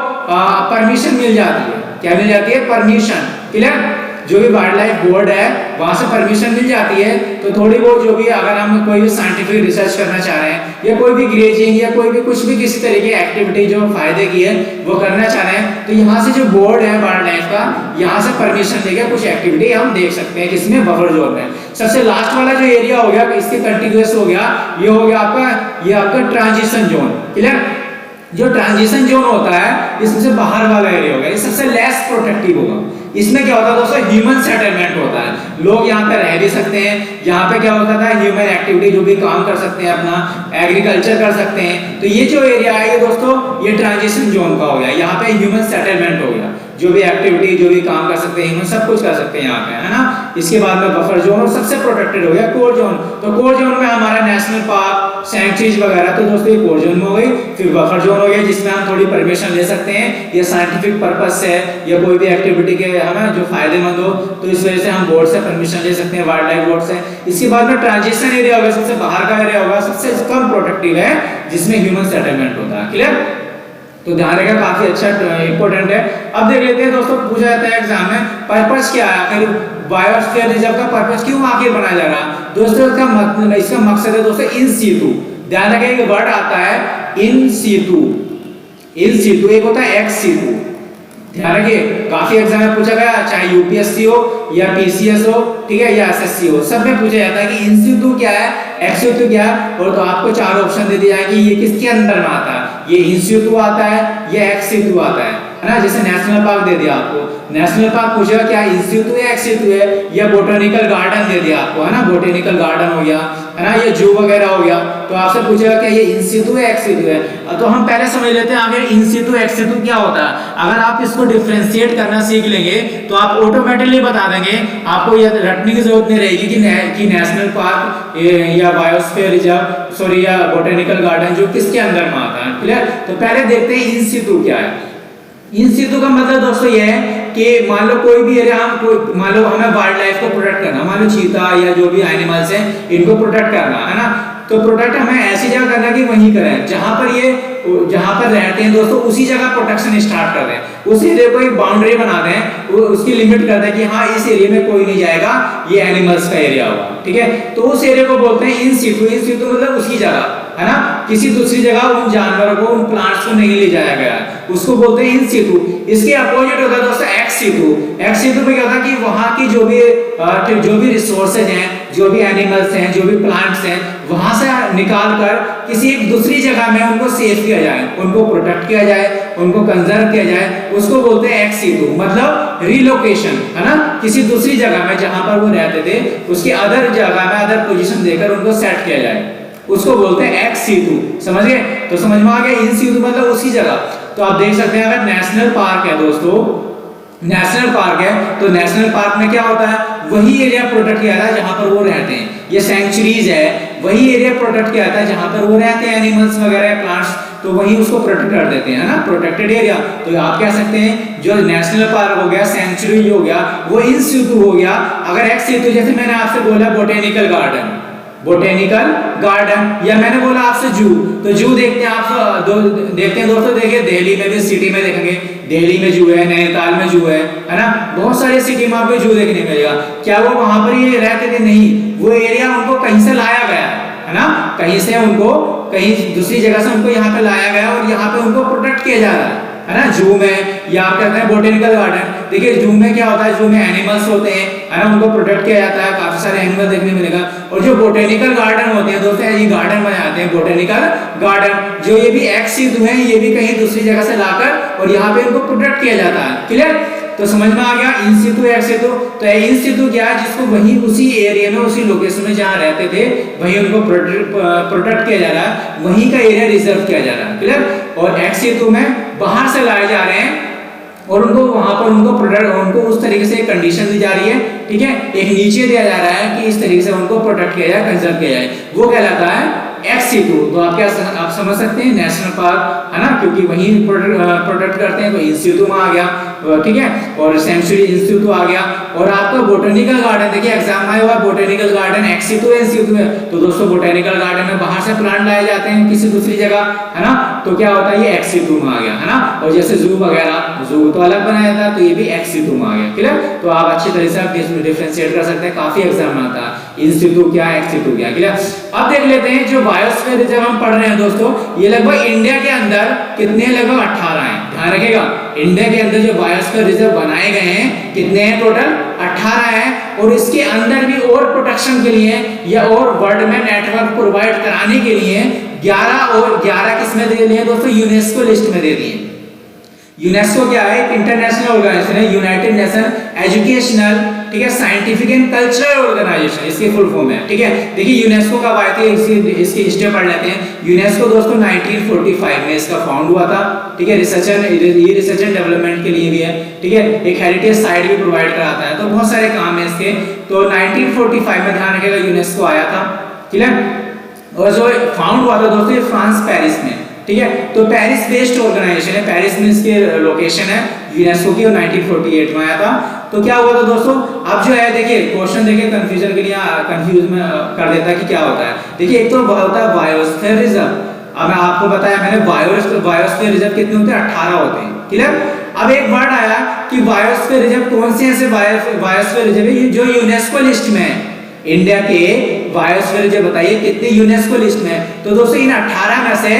परमिशन मिल जाती है, क्या मिल जाती है, परमिशन, क्लियर, जो भी वाइल्ड लाइफ बोर्ड है वहां से परमिशन मिल जाती है। तो थोड़ी बहुत जो भी अगर हम कोई भी साइंटिफिक रिसर्च करना चाह रहे हैं या कोई भी ग्रेजिंग या कोई भी कुछ भी किसी तरह की एक्टिविटी जो फायदे की है वो करना चाह रहे हैं, तो यहाँ से जो बोर्ड है वाइल्ड लाइफ का, यहाँ से परमिशन लेकर कुछ एक्टिविटी हम देख सकते हैं, किसमें, बफर जोन में। सबसे लास्ट वाला जो एरिया हो गया इसके कंटिन्यूअस हो गया, ये हो गया आपका ट्रांजिशन जोन, क्लियर। जो ट्रांजिशन जोन होता है इसमें से बाहर वाला एरिया होगा, ये सबसे लेस प्रोटेक्टिव होगा। इसमें क्या होता है दोस्तों, ह्यूमन सेटलमेंट होता है, लोग यहाँ पे रह भी सकते हैं। यहाँ पे क्या होता था, ह्यूमन एक्टिविटी जो भी काम कर सकते हैं, अपना एग्रीकल्चर कर सकते हैं। तो ये जो एरिया है ये दोस्तों ये ट्रांजिशन जोन का हो गया, यहाँ पे ह्यूमन सेटलमेंट हो गया, जो भी एक्टिविटी जो भी काम कर सकते हैं सब कुछ कर सकते हैं यहाँ पे, है ना। इसके बाद में बफर जोन और सबसे प्रोटेक्टेड हो गया कोर जोन। तो कोर जोन में हमारा नेशनल पार्क, सैंक्चुरीज वगैरह, तो दोस्तों ये कोर जोन में हो गई। फिर बफर जोन हो गया जिसमें हम थोड़ी परमिशन ले सकते हैं, या साइंटिफिक पर्पस से या कोई भी एक्टिविटी के हमें जो फायदेमंद हो, तो इस वजह से हम बोर्ड से परमिशन ले सकते हैं, वाइल्ड लाइफ बोर्ड से। इसके बाद में ट्रांजिशन एरिया होगा, सबसे बाहर का एरिया होगा, सबसे कम प्रोटेक्टिव है, जिसमें ह्यूमन सेटलमेंट होता है, क्लियर। तो ध्यान रखिएगा, काफी अच्छा इंपॉर्टेंट है। अब देख लेते हैं दोस्तों, पूछा जाता है एग्जाम में पर्पस क्या है, आखिर बायोस्फीयर रिजर्व का पर्पस क्यों आखिर बनाया जा रहा है दोस्तों। इसका मकसद है दोस्तों इन सीटू, ध्यान रखिएगा वर्ड आता है इन सीटू, एक होता है एक्स सीटू, ध्यान रखिए। काफी एग्जाम में पूछा गया, चाहे यूपीएससी हो या पीसीएस हो, ठीक है, या एसएससी हो, सब में पूछा जाता है कि इन सीटू क्या है, एक्स सीटू क्या है। और तो आपको 4 ऑप्शन दे दिए जाएंगे, ये किसके अंदर में आता है, ये इन सीटू आता है, ये एक्स सीटू आता है ना। जैसे नेशनल पार्क दे दिया आपको, नेशनल पार्क पूछेगा क्या इन सीटू है, एक्स सीटू है, या बोटेनिकल गार्डन दे दिया आपको, है ना, बोटेनिकल गार्डन हो गया, है ना, ये जू वगैरह हो गया, तो आपसे पूछेगा क्या ये इन सीटू है, एक्स सीटू है। तो हम पहले समझ लेते हैं आगे इन सीटू एक्स सीटू क्या होता है। अगर आप इसको डिफरेंशिएट करना सीख लेंगे तो आप ऑटोमेटिकली बता देंगे, आपको ये रटने की जरूरत नहीं रहेगी कि नेशनल पार्क या बायोस्फीयर रिजर्व, सॉरी, या बोटेनिकल गार्डन जो किसके अंदर में आता है, क्लियर। तो पहले देखते हैं इन सीटू क्या है। इन सीटू का मतलब दोस्तों ये है कि मान लो कोई भी एरिया, हम मान लो हमें वाइल्ड लाइफ को प्रोटेक्ट करना, मान लो चीता या जो भी एनिमल्स हैं इनको प्रोटेक्ट करना, है ना। तो प्रोटेक्ट हमें ऐसी जगह करना कि वहीं करें जहां पर रहते हैं दोस्तों, उसी जगह प्रोटेक्शन स्टार्ट कर दें, उस एरिया को एक बाउंड्री बना दें, उसकी लिमिट कर दें कि हाँ इस एरिया में कोई नहीं जाएगा, ये एनिमल्स का एरिया होगा, ठीक है। तो उस एरिया को बोलते हैं इन सीटू मतलब उसकी जगह, है ना, किसी दूसरी जगह उन जानवरों को, उन प्लांट्स को नहीं ले जाया गया, उसको बोलते हैं इन सीटू। इसके अपोजिट होता है दोस्तों एक्स सीटू। एक्स सीटू में क्या होता है कि वहां की जो भी रिसोर्सेज हैं, जो भी एनिमल्स हैं, जो भी प्लांट्स हैं, वहां से निकाल कर किसी एक दूसरी जगह में उनको सेव किया जाए, उनको प्रोटेक्ट किया जाए, उनको कंजर्व किया जाए, उसको बोलते हैं एक्स सीटू, मतलब रिलोकेशन, है ना, किसी दूसरी जगह में जहां पर वो रहते थे उसकी अदर जगह में अदर पोजीशन देकर उनको सेट किया जाए, उसको बोलते हैं एक्स सीटू। समझ गए, तो समझ में आ गया इन सीटू मतलब उसी जगह। तो आप देख सकते हैं अगर नेशनल पार्क है दोस्तों, नेशनल पार्क है तो नेशनल पार्क में क्या होता है, वही एरिया प्रोटेक्ट किया जाता है जहां पर वो रहते हैं। ये सैंक्चुरीज है, वही एरिया प्रोटेक्ट किया जाता है जहां पर वो रहते हैं, एनिमल्स वगैरह, प्लांट्स, तो वही उसको प्रोटेक्ट कर देते हैं, है ना, प्रोटेक्टेड एरिया। तो आप कह सकते हैं जो नेशनल पार्क हो गया, सैंक्चुरी हो गया, वो इन सीटू हो गया। अगर एक्स सीटू, जैसे मैंने आपसे बोला बोटेनिकल गार्डन, या मैंने बोला आपसे जू, तो जू देखते हैं आप देखते हैं दोस्तों, देखिए दिल्ली में भी, सिटी में देखेंगे, दिल्ली में जू है, नैनीताल में जू है ना, बहुत सारी सिटी में आपको जू देखने मिलेगा। क्या वो वहां पर ये रहते थे? नहीं, वो एरिया उनको कहीं से लाया गया है ना, कहीं से उनको कहीं दूसरी जगह से उनको यहाँ पे लाया गया और यहाँ पे उनको प्रोटेक्ट किया जा रहा है ना। जू में या आप कहते हैं बोटेनिकल गार्डन, देखिए जू में क्या होता है, जू में एनिमल्स होते हैं, है ना, उनको प्रोटेक्ट किया जाता है, काफी सारे एनिमल देखने मिलेगा। और जो बोटेनिकल गार्डन होते हैं दोस्तों, ये गार्डन बनाए जाते हैं बोटेनिकल गार्डन, जो ये भी एक्स सिद्धू हैं, ये भी कहीं दूसरी जगह से लाकर और यहाँ पे इनको प्रोटेक्ट किया जाता है। क्लियर? तो समझ में आ गया इन सिद्धू एक्स सिद्धू। तो इन सिद्धू क्या है, जिसको वहीं उसी एरिया में उसी लोकेशन में जहाँ रहते थे वहीं उनको प्रोटेक्ट किया जा रहा है, वहीं का एरिया रिजर्व किया जा रहा है। क्लियर? और एक्स सिद्धू में बाहर से लाए जा रहे हैं और उनको वहां पर उनको उस तरीके से कंडीशन दी जा रही है, ठीक है, एक नीचे दिया जा रहा है कि इस तरीके से उनको प्रोटेक्ट किया जाए, कंजर्व किया जाए, वो कहलाता है एक्स सिद्धू। तो आप समझ सकते हैं नेशनल पार्क, है ना, क्योंकि वहीं प्रोटेक्ट करते हैं, तो इन सिद्धू में आ गया, ठीक है, और सेंचुरी इन सिद्धू आ गया। और आपका बोटेनिकल गार्डन, देखिए एग्जाम आया हुआ बोटेनिकल गार्डन एक्स सिद्धू इन सिद्धू है, तो दोस्तों बोटेनिकल गार्डन में बाहर से प्लांट लाए जाते हैं किसी दूसरी जगह, है ना, तो क्या होता है, ये एक्स सिद्धू में आ गया, है ना। और जैसे जू वगैरह, जू तो अलग बनाया था, तो ये भी एक्स सिद्धू में आ गया। क्लियर? तो आप अच्छी तरह से आप डिफरेंशिएट कर सकते हैं, काफी एग्जाम में आता है इन सिद्धू क्या है, एक्स सिद्धू क्या। क्लियर? अब देख लेते हैं जो बायोस्फीयर रिजर्व हम पढ़ रहे हैं दोस्तों, ये लगभग इंडिया के अंदर कितने, लगभग 18 हैं। ध्यान रखिएगा, इंडिया के अंदर जो बायोस्फीयर रिजर्व बनाए गए हैं कितने हैं, टोटल 18 हैं। और इसके अंदर भी और प्रोटेक्शन के लिए या और वर्ल्ड में नेटवर्क प्रोवाइड कराने के लिए 11 किसमें दे दिए दोस्तों, यूनेस्को लिस्ट में दे दिए। यूनेस्को क्या है, इंटरनेशनल ऑर्गेनाइजेशन है, यूनाइटेड नेशन एजुकेशनल, ठीक है, साइंटिफिक एंड कल्चरल ऑर्गेनाइजेशन, इसकी फुल फॉर्म है। ठीक है, देखिए यूनेस्को कब आए थे, इसकी हिस्ट्री पढ़ लेते हैं। यूनेस्को दोस्तों 1945 में इसका फाउंड हुआ था। ठीक है, रिसर्च एंड डेवलपमेंट के लिए भी है, ठीक है, एक हेरिटेज साइट भी प्रोवाइड कराता है, तो बहुत सारे काम है इसके। तो 1945 में ध्यान रखिएगा यूनेस्को आया था। ठीक है, और जो फाउंड हुआ था दोस्तों ये फ्रांस पेरिस में, ठीक है, तो पेरिस बेस्ड ऑर्गेनाइजेशन है, पेरिस में इसकी लोकेशन है यूनेस्को की, और 1948 में आया था। तो क्या हुआ था दोस्तों, अब जो है देखिए क्वेश्चन देखिए कंफ्यूजन के लिए कंफ्यूज में कर देता है कि क्या होता है। देखिए एक तो होता है बायोस्फीयर रिजर्व, अब आपको बताया मैंने बायोस्फीयर रिजर्व कितने होते हैं, 18 होते हैं। क्लियर? अब एक वर्ड आया कि बायोस्फीयर रिजर्व कौन से ऐसे बायोस्फीयर रिजर्व है जो यूनेस्को लिस्ट में है। इंडिया के बायोस्फीयर रिजर्व बताइए कितने यूनेस्को लिस्ट में है। तो दोस्तों इन 18 में से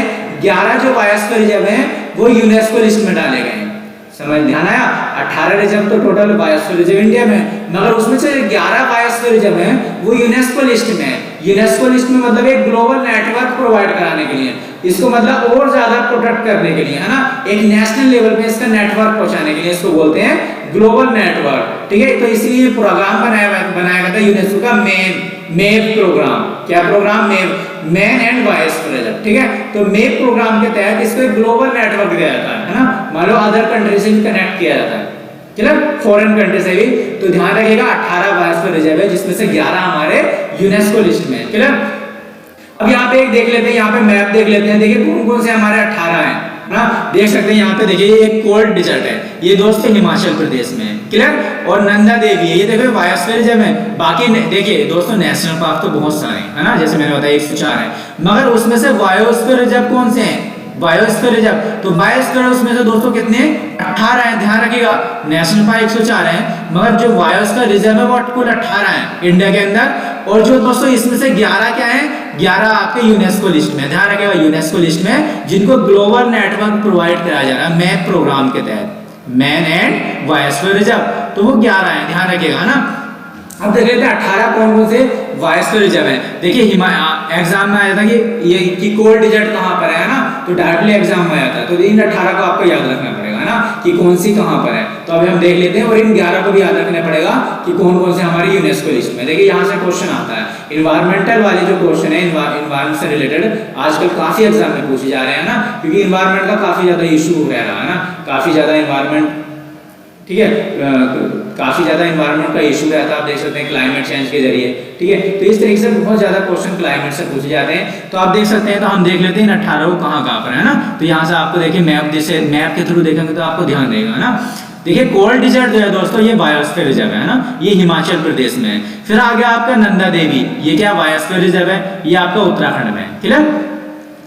11 जो बायोस्फीयर रिजर्व हैं वो यूनेस्को लिस्ट में डाले गए हैं। समझ ध्यान आया, 18 रिजर्व तो टोटल बायोस्फीयर रिजर्व इंडिया में, मगर उसमें से 11 बायोस्फीयर रिजर्व हैं वो यूनेस्को लिस्ट में है। यूनेस्को लिस्ट में मतलब एक ग्लोबल नेटवर्क प्रोवाइड कराने के लिए, इसको मतलब और ज्यादा प्रोटेक्ट करने के लिए, है ना, एक नेशनल लेवल पे इसका नेटवर्क पहुंचाने के लिए इसको बोलते हैं ग्लोबल नेटवर्क। ठीक है, तो इसलिए प्रोग्राम बनाया गया था यूनेस्को का मेप प्रोग्राम। क्या programme? Man and biosphere reserve. ठीक है, तो मेप प्रोग्राम के तहत इसको एक ग्लोबल नेटवर्क दिया जाता है ना, मान लो अदर कंट्री से भी कनेक्ट किया जाता है, क्लियर, फॉरेन कंट्री से भी। तो ध्यान रखिएगा 18 बायोस्फीयर रिजर्व है जिसमें से 11 हमारे यूनेस्को लिस्ट में, क्लियर। अब यहाँ पे एक देख लेते हैं, यहाँ पे मैप देख लेते हैं, देखिए कौन कौन से हमारे 18 हैं ना, देख सकते हैं यहाँ पे। देखिए एक कोल्ड डिजर्ट है, ये दोस्तों हिमाचल प्रदेश में है, क्लियर। और नंदा देवी है, ये देखो बायोस्फीयर रिजर्व है। बाकी देखिए दोस्तों नेशनल पार्क तो बहुत सारे हैं, है ना, जैसे मैंने बताया 104 है, मगर उसमें से बायोस्फीयर रिजर्व कौन से हैं, बायोस्फीयर रिजर्व। तो बायोस्फीयर उसमें से दोस्तों कितने, 18 हैं। ध्यान रखिएगा नेशनल पार्क 104 है, मगर जो बायोस्फीयर रिजर्व है वो कुल 18 है इंडिया के अंदर। और जो दोस्तों इसमें से 11 क्या है, 11 आपके यूनेस्को लिस्ट में। ध्यान रखिएगा यूनेस्को लिस्ट में जिनको ग्लोबल नेटवर्क प्रोवाइड कराया जा रहा है मैप प्रोग्राम के तहत, मैन एंड बायोस्फीयर रिजर्व, तो वो 11 है, ध्यान रखिएगा ना। अब देख लेते हैं 18 कौन कौन से बायोस्फीयर रिजर्व है। देखिए एग्जाम में आया था कि ये कि कोल्ड डिजर्ट कहाँ पर है ना, तो डायरेक्टली एग्जाम में आया था, तो इन 18 को आपको याद रखना पड़ेगा ना कि कौन सी कहाँ पर है। तो अभी हम देख लेते हैं, और इन 11 को भी याद रखना पड़ेगा कि कौन कौन से हमारे यूनेस्को लिस्ट में। देखिए यहाँ से क्वेश्चन आता है इन्वायरमेंटल वाले जो क्वेश्चन है, इन्वायरमेंट से रिलेटेड आजकल काफी एग्जाम में पूछे जा रहे हैं ना, क्योंकि इन्वायरमेंट का काफी ज्यादा इशू रह रहा है ना, काफी ज्यादा इन्वायरमेंट, ठीक है, काफी ज्यादा इन्वायरमेंट का इशू रहता है, आप देख सकते हैं क्लाइमेट चेंज के जरिए। ठीक है, तो इस तरीके से बहुत ज्यादा क्वेश्चन क्लाइमेट से पूछे जाते हैं। तो आप देख सकते हैं, तो हम देख लेते हैं इन 18 को कहाँ पर है ना। तो यहाँ से आपको देखिए मैप, जैसे मैप के थ्रू देखेंगे तो आपको ध्यान देगा ना। देखिए कोल्ड डिजर्ट जो है दोस्तों ये बायोस्फीयर रिजर्व है ना, ये हिमाचल प्रदेश में है। फिर आ गया आपका नंदा देवी, ये क्या बायोस्फीयर रिजर्व है, ये आपका उत्तराखंड में, क्लियर।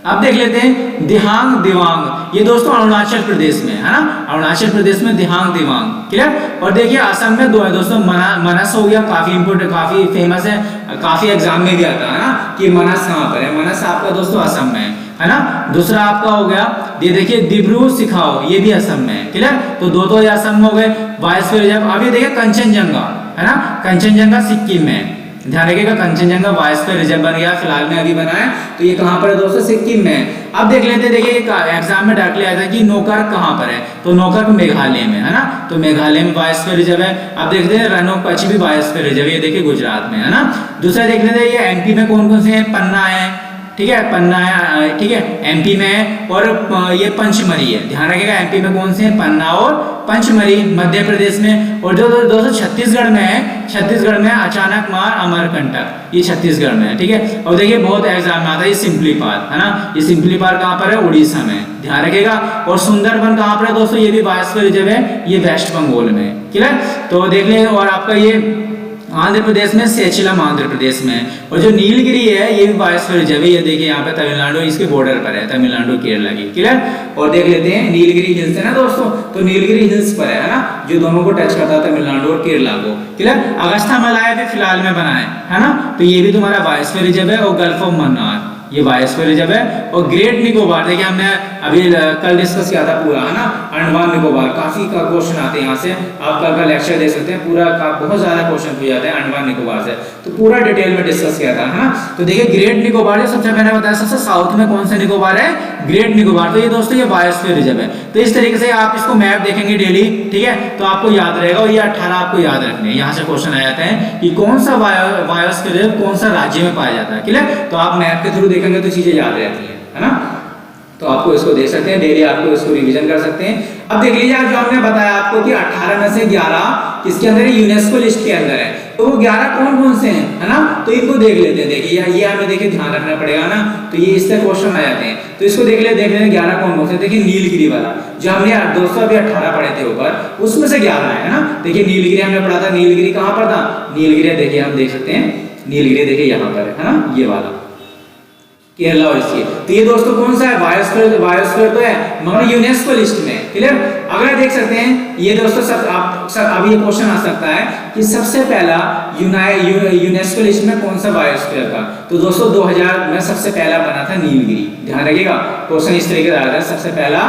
अब देख लेते हैं दिहांग दिवांग, ये दोस्तों अरुणाचल प्रदेश में है ना, अरुणाचल प्रदेश में दिहांग दिवांग, क्लियर। और देखिए असम में 2 है दोस्तों, मनस हो गया, काफी इंपोर्टेंट, काफी फेमस है, काफी एग्जाम में भी आता है ना, कि मनस कहाँ पर है। मनस आपका दोस्तों असम में है ना। दूसरा आपका हो गया ये देखिए दिब्रू सिखाओ, ये भी असम में है। क्लियर, तो ये असम में हो गए। बायोस्फीयर रिजर्व अब ये देखिए कंचनजंगा है ना, कंचनजंगा सिक्किम में, ध्यान रखिएगा कंचनजंगा बायोस्फीयर रिजर्व बन गया, फिलहाल में अभी बना है। तो ये कहाँ पर है दोस्तों, सिक्किम में। अब देख लेते हैं, देखिए एग्जाम में डायरेक्टली आया था कि नोकर्क कहाँ पर है, तो नोकर्क मेघालय में है ना, तो मेघालय में बायोस्फीयर रिजर्व है। अब देखते हैं रनोक पश्चिमी भी बायोस्फीयर रिजर्व, ये देखिए गुजरात में है ना। दूसरा देख लेते हैं ये एमपी में कौन कौन से हैं, पन्ना है, ठीक है, पन्ना है, ठीक है, एमपी में है। और ये पंचमरी है, ध्यान रखिएगा एमपी में कौन से हैं, पन्ना और पंचमरी। मध्य प्रदेश में, और जो दोस्तों छत्तीसगढ़ में है, छत्तीसगढ़ में अचानक मार अमरकंटक, ये छत्तीसगढ़ में है, ठीक है। और देखिए बहुत एग्जाम में आता है ये सिंपलीपाल है ना, ये सिंपलीपाल कहाँ पर है, उड़ीसा में, ध्यान रखिएगा। और सुंदरबन कहाँ पर है दोस्तों, ये भी बायोस्फीयर रिजर्व है, ये वेस्ट बंगाल में। क्लियर, तो देख ले। और आपका ये आंध्र प्रदेश में सेचिलम आंध्र प्रदेश में। और जो नीलगिरी है ये भी बायोस्फीयर रिजर्व है, ये देखिए यहाँ पे तमिलनाडु इसके बॉर्डर पर है, तमिलनाडु केरला की। क्लियर, और देख लेते हैं नीलगिरी हिल्स है ना दोस्तों, तो नीलगिरी हिल्स पर है ना, जो दोनों को टच करता है तमिलनाडु और केरला को। क्लियर, अगस्ता मलाया भी फिलहाल में बना है ना, तो ये भी तुम्हारा बायोस्फीयर रिजर्व है। और गल्फ ऑफ मन्नार ये बायोस्फीयर रिजर्व है। और ग्रेट निकोबार देखिए हमने अभी कल डिस्कस किया था पूरा है ना, अंडमान निकोबार, काफी का क्वेश्चन आते हैं यहाँ से, आप कल का लेक्चर देख सकते हैं, पूरा का बहुत ज्यादा क्वेश्चन पूछ जाते हैं अंडमान निकोबार से, तो पूरा डिटेल में डिस्कस किया था है ना। तो देखिए ग्रेट निकोबार जो सबसे मैंने बताया सबसे साउथ में कौन सा निकोबार है, ग्रेट निकोबार, तो ये दोस्तों ये बायोस्फीयर रिजर्व है। तो इस तरीके से आप इसको मैप देखेंगे डेली, ठीक है, तो आपको याद रहेगा। और ये 18 आपको याद रखने हैं, यहाँ से क्वेश्चन आ जाते हैं कि कौन सा बायोस्फीयर रिजर्व कौन सा राज्य में पाया जाता है। क्लियर, तो आप मैप के थ्रू देखेंगे तो चीजें याद रहती है ना, तो आपको इसको देख सकते हैं डेली, आपको इसको रिवीजन कर सकते हैं। अब देख लीजिए जो हमने बताया आपको कि 18 में से 11 किसके अंदर है, यूनेस्को लिस्ट के अंदर है, तो वो 11 कौन कौन से हैं है ना, तो इनको देख लेते हैं। देखिए ये हमें देखिए ध्यान रखना पड़ेगा ना, तो ये इससे क्वेश्चन आ जाते हैं, तो इसको देख लेते हैं 11 कौन कौन से। देखिए नीलगिरी वाला जो हमने दोस्तों अभी 18 पढ़े थे ऊपर, उसमें से 11 है ना। देखिए नीलगिरी हमने पढ़ा था, नीलगिरी कहाँ पर था, नीलगिरी देखिए हम देख सकते हैं, नीलगिरी देखिए यहाँ पर है ना, ये वाला केरला और इसकी। तो ये दोस्तों कौन सा है, बायोस्फीयर तो है मगर यूनेस्को लिस्ट में। क्लियर, अगर देख सकते हैं ये दोस्तों अब ये क्वेश्चन आ सकता है कि सबसे पहला यूनेस्को लिस्ट में कौन सा बायोस्फीयर था, तो दोस्तों 2000 में सबसे पहला बना था नीलगिरी, ध्यान रखिएगा क्वेश्चन इस तरीके से आता है, सबसे पहला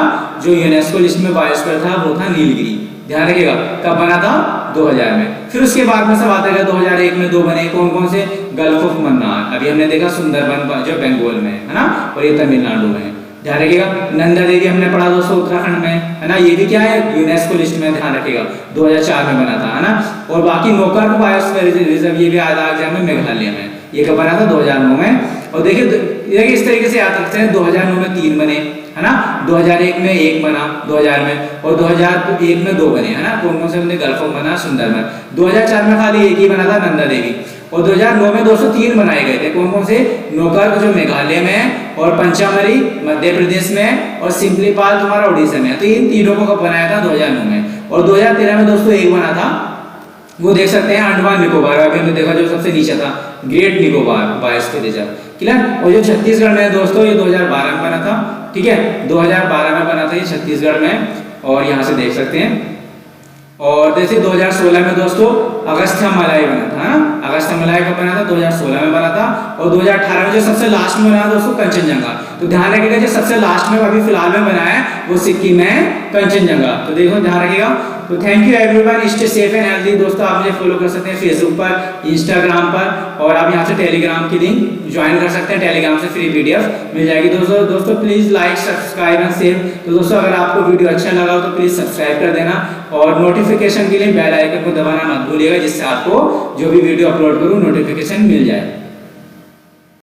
जो यूनेस्को लिस्ट में बायोस्फीयर था वो था नीलगिरी, ध्यान रखिएगा। कब बना था, 2000 में। फिर उसके बाद में सब आता है 2001 में 2 बने, कौन कौन से, गल्फ ऑफ मन्नार, अभी हमने देखा सुंदरबन जो बंगाल में है ना, और ये तमिलनाडु में, ध्यान रखिएगा। नंदा देवी हमने पढ़ा दोस्तों उत्तराखंड में है ना, ये भी क्या है, यूनेस्को लिस्ट में, ध्यान रखिएगा 2004 में बना था है ना। और बाकी नोकर्क बायोस्फीयर रिजर्व ये भी आया था एग्जाम में, मेघालय में, ये कब बना था, 2009 में। और देखिए इस तरीके से याद रखते हैं, 2009 में 3 बने है ना, 2001 में 1 बना 2000 में, और 2001 में 2 बने है ना, कौन कौन से बने, गल्फ ऑफ मन्नार, सुंदरबन। 2004 में खाली एक ही बना था, नंदा देवी। और 2009 में 203 बनाए गए थे, कौन कौन से, नोकर्क जो मेघालय में है, और पंचामरी मध्य प्रदेश में, और सिंपलीपाल तुम्हारा उड़ीसा में। तो इन तीनों को कब बनाया था, 2009 में। और 2013 में दोस्तों एक बना था, वो देख सकते हैं अंडमान निकोबार, अभी हमने देखा जो सबसे नीचे था, great Nicobar biosphere reserve. Clear, और जो छत्तीसगढ़ में है दोस्तों ये 2012 में बना था, ठीक है, 2012 में बना था ये छत्तीसगढ़ में, और यहाँ से देख सकते हैं। और जैसे 2016 में दोस्तों अगस्त्य मलाई बना था ना, अगस्त्य मलाई कब बना था, 2016 में बना था। और 2018 में जो सबसे लास्ट में बना दोस्तों कंचनजंगा, तो ध्यान रखिएगा जो सबसे लास्ट में अभी फिलहाल में बना है वो सिक्किम में कंचनजंगा, तो देखो ध्यान रखिएगा। तो thank you everyone, stay safe and healthy दोस्तों। आप मुझे फॉलो कर सकते हैं फेसबुक पर, इंस्टाग्राम पर, और आप यहाँ से टेलीग्राम की लिंक ज्वाइन कर सकते हैं, टेलीग्राम से फ्री PDF मिल जाएगी दोस्तों please like subscribe and share. तो दोस्तों अगर आपको वीडियो अच्छा लगा हो तो प्लीज सब्सक्राइब कर देना, और नोटिफिकेशन के लिए बेल आइकन को दबाना मत भूलिएगा, जिससे आपको जो भी वीडियो अपलोड करूँ नोटिफिकेशन मिल जाए।